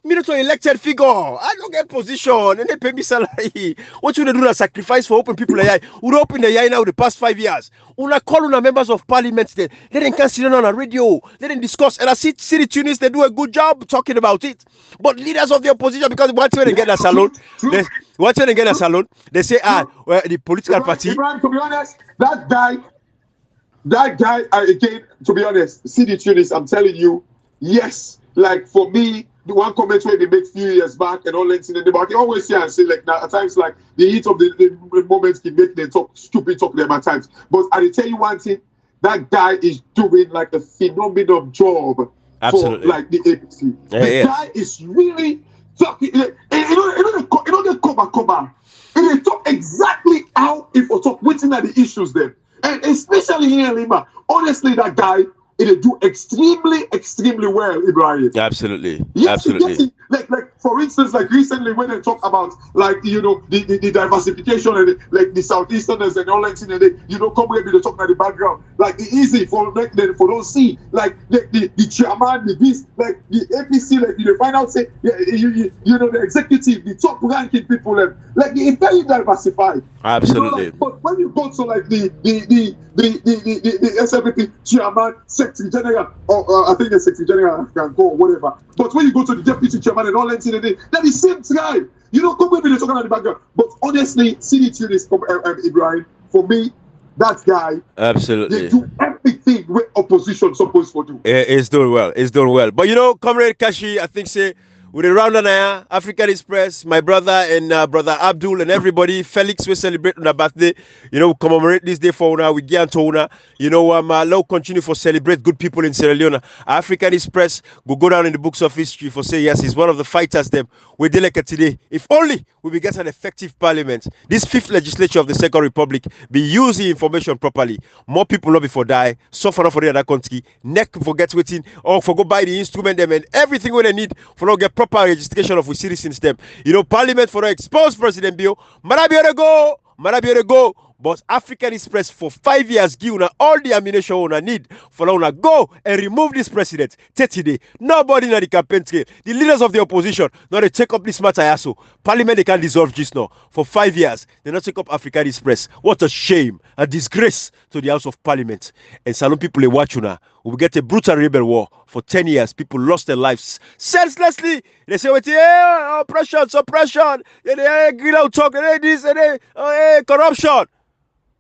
Me not to elected figure. I don't get position and they pay me salary. What you do a sacrifice for open people like who open the now the past 5 years. Una call una members of parliament then. Let them can sit on a radio. Let them discuss. And I see the Tunis, they do a good job talking about it. But leaders of the opposition, because once when they get a salon, they say, well, the political party. To be honest, that guy, again, to be honest, see the Tunis, I'm telling you, yes, like for me, the one comment where they made few years back and all that in the back, they always say and say like now at times like the heat of the moments can make them talk stupid talk them at times. But I tell you one thing, that guy is doing like a phenomenal job. Absolutely. For like the APC. The guy is really talking. You know the cover. And they talk exactly how if we talk waiting at the issues there. And especially here in Lima, honestly, that guy it do extremely well, Ibrahim. Absolutely. Yes, Absolutely. Like for instance, like recently when they talk about like the diversification and like the southeasterners and all that thing, and they come here they talk about the background. Like it's easy for like for don't see like the chairman, the this like the APC, like you find out say you know the executive, the top ranking people, like it's very diversified. Absolutely. Like, but when you go to like the SFP chairman, secretary general, or I think the secretary general can go or whatever. But when you go to the deputy chairman and all that, they're the same guy. You know, come with me, they're talking about the background. But honestly, CDT is Ibrahim, for me, that guy, absolutely, they do everything where opposition supposed to do. It's doing well. It's doing well. But Comrade Kashi, I think say with the round and African Express, my brother and brother Abdul and everybody, Felix, we celebrate on their birthday. Commemorate this day for una. We get to una. Allow continue for celebrate good people in Sierra Leone. African Express go down in the books of history for say yes, he's one of the fighters. Them we did like today. If only we will get an effective parliament. This fifth legislature of the Second Republic be using information properly. More people not before die. Suffer for the other country. Neck forget waiting or for go buy the instrument them and everything when they need for not get proper registration of citizens them. Parliament for not expose President Bio. Marabiore go. But African Express for 5 years give una all the ammunition una need for una go and remove this president. Today, nobody in the campaign trail. The leaders of the opposition now they take up this matter also. Parliament they can't dissolve just now. For 5 years, they not take up African Express. What a shame, a disgrace to the House of Parliament. And Salon people they watch una. We get a brutal rebel war for 10 years. People lost their lives senselessly. They say, oppression, suppression. They grill out talk, this, corruption.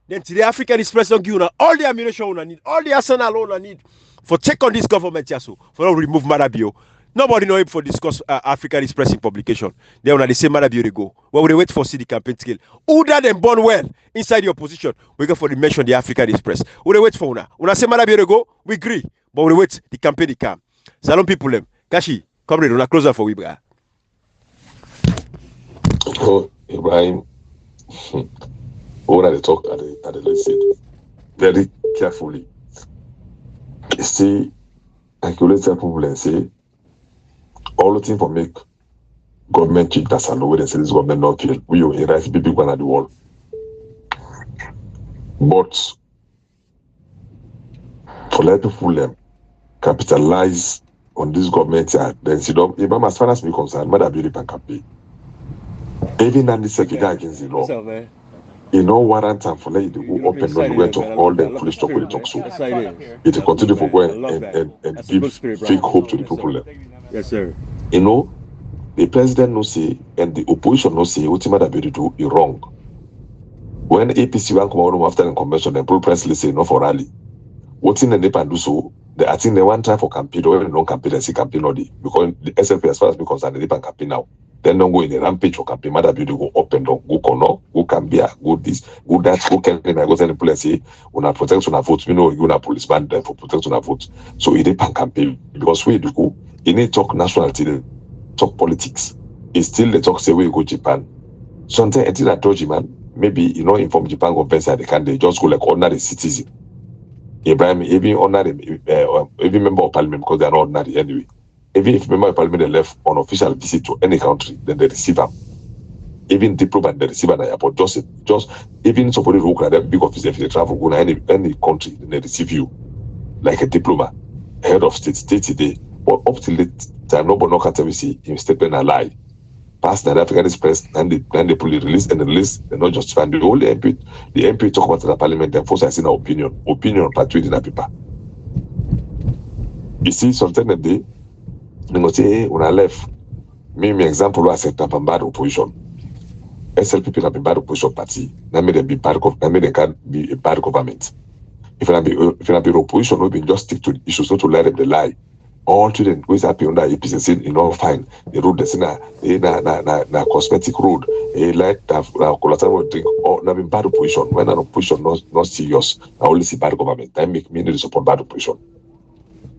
Then today, African Express don't give una all the ammunition una need, all the arsenal una need for take on this government yaso, for not remove Marabio. Nobody know him for discuss African Express in publication. Then when they say Marabio they go. Well, we wait for see the campaign scale. Who that them born well inside the opposition? We go for the mention the African Express. We wait for una. When I say Marabio they go, we agree. But we wait the campaign they come. Salon people them. Kashi, come ready, una closer for we bra. Oh, Ibrahim. When I talk at the listen very carefully. You see, calculator people and say all the thing for make government keep that salary and say this government not kill. We will erase big one at the wall. But for let people them capitalize on this government then see them even as far as me concerned, Mother Beauty campaign. Even on this second against the law. Warrant time for let you go up and down went to all the police talk with the talk so. It will continue for going and give fake hope to the people. Yes, sir. The president no say and the opposition no say what Mother Beauty do is wrong. When APC will come out after the convention, the press say no for rally. What's in the NEPA do so? I think they want time for campaign or even non campaign and see campaign already because the SLP as far as me concerned, the NEPA campaign now. Then don't go in the rampage for campaign. Mother Beauty go up and down, go Kono, go Cambia, go this, go that, go Kenya, go tell the police say, una protect una vote. You know, you na policeman there for protect una vote. So it depend campaign because we do go. You need talk nationality, talk politics. It's still the talk say we go Japan. Sometimes until I told you man, maybe inform Japan government side they can they just go like ordinary citizen. Ibrahim, even ordinary, even member of parliament because they are not ordinary anyway. Even if member of parliament they left on official visit to any country, then they receive them. Even diplomat they receive an airport. Just even somebody who can have big office if they travel go to any country, then they receive you like a diplomat, head of state today. But up till that time, nobody can tell me see him statement a lie. Past the African Express and the police release and the release, they're not just fine. The only MP talk about the parliament, and force I see an opinion patriot in that paper. You see, sometimes that day, they go say, when I left, me example was set up a bad opposition. SLP can be bad opposition party. That made them be bad. That made them can be a bad government. If I be opposition, we be just stick to the issues, not to let them they lie. All children who is happy under APC say, fine. The road that's na cosmetic road. Like collateral drink or not be bad opposition. When an opposition not serious, I only see bad government. That make me need to support bad opposition.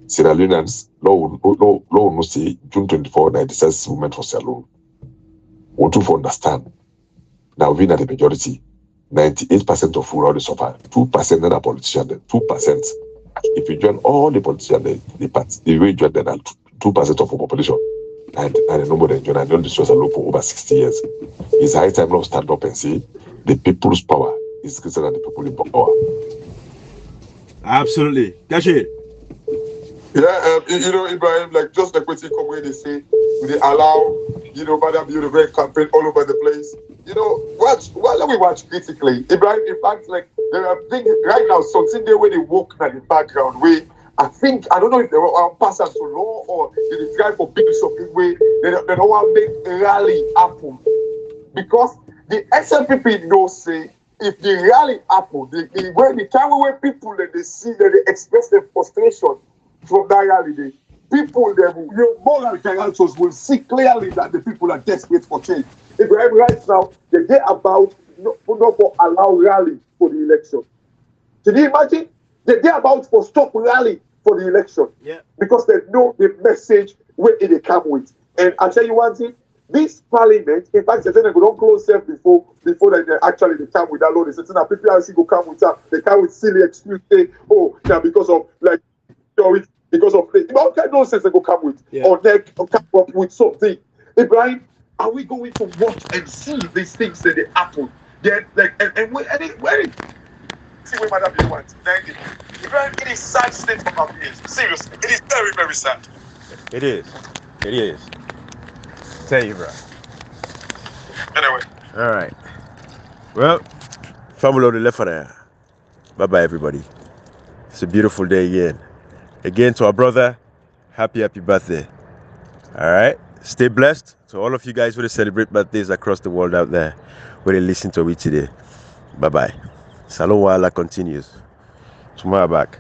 Sierra Leoneans, no say June 24, the decisive movement for Sierra Leone. Want to understand. Now we are the majority. 98% of who already suffer. 2% are politicians. 2%. If you join all the politicians, the way you join them are 2% of the population. And the number they join, and the distress are low for over 60 years. It's high time now stand up and say the people's power is greater than the people in power. Absolutely. That's it. Yeah, Ibrahim, like just like what you come where they say, they allow, Mother Beauty great campaign all over the place. Let me watch critically. Ibrahim, in fact, like there are things right now, something there where they walk in the background where I don't know if they were passers to law or they try for bishop way they don't want to make rally happen. Because the SLPP don't say if the rally happen, the time when people that they see that they express their frustration from that rally, people that more radicals will see clearly that the people are desperate for change. Ibrahim, right now, the day about not for allow rally for the election. Can you imagine? The day about for stop rally for the election. Yeah. Because they know the message where they come with. And I'll tell you one thing, this parliament, in fact, they don't close self before they actually come with that law. They say that people actually go come with that. They come with silly excuse, say, oh, now because of like because of all kind of nonsense they go come with. Yeah. Or they come up with something. Ibrahim, are we going to watch and see these things that they happen? Then like and when see what Madam you want. Thank you. Ibrahim, it is sad state of affairs. Seriously, it is very, very sad. It is. It is. Tell you, bro. Anyway. All right. Well, family on the left for there. Bye-bye, everybody. It's a beautiful day again. Again, to our brother, happy birthday. All right? Stay blessed. To all of you guys who celebrate birthdays across the world out there, who listen to me today. Bye-bye. Salon Wala continues. Tomorrow back.